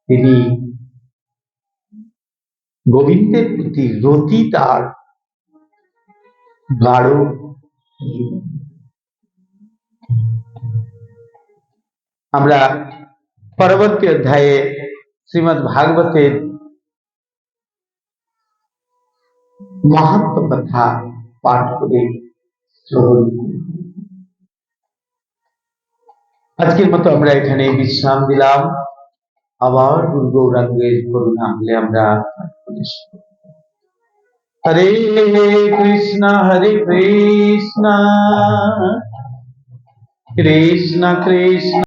তিনি গোবিন্দের প্রতি রতি তার গাঢ়। আমরা পরবর্তী অধ্যায়ে শ্রীমদ্ ভাগবতের মাহাত্ম্য কথা পাঠ করে শ্রবণ করব। আজকের মতো আমরা এখানে বিশ্রাম দিলাম। আবার গুরু গৌরাঙ্গের করুণা হলে আমরা হরে কৃষ্ণ কৃষ্ণ কৃষ্ণ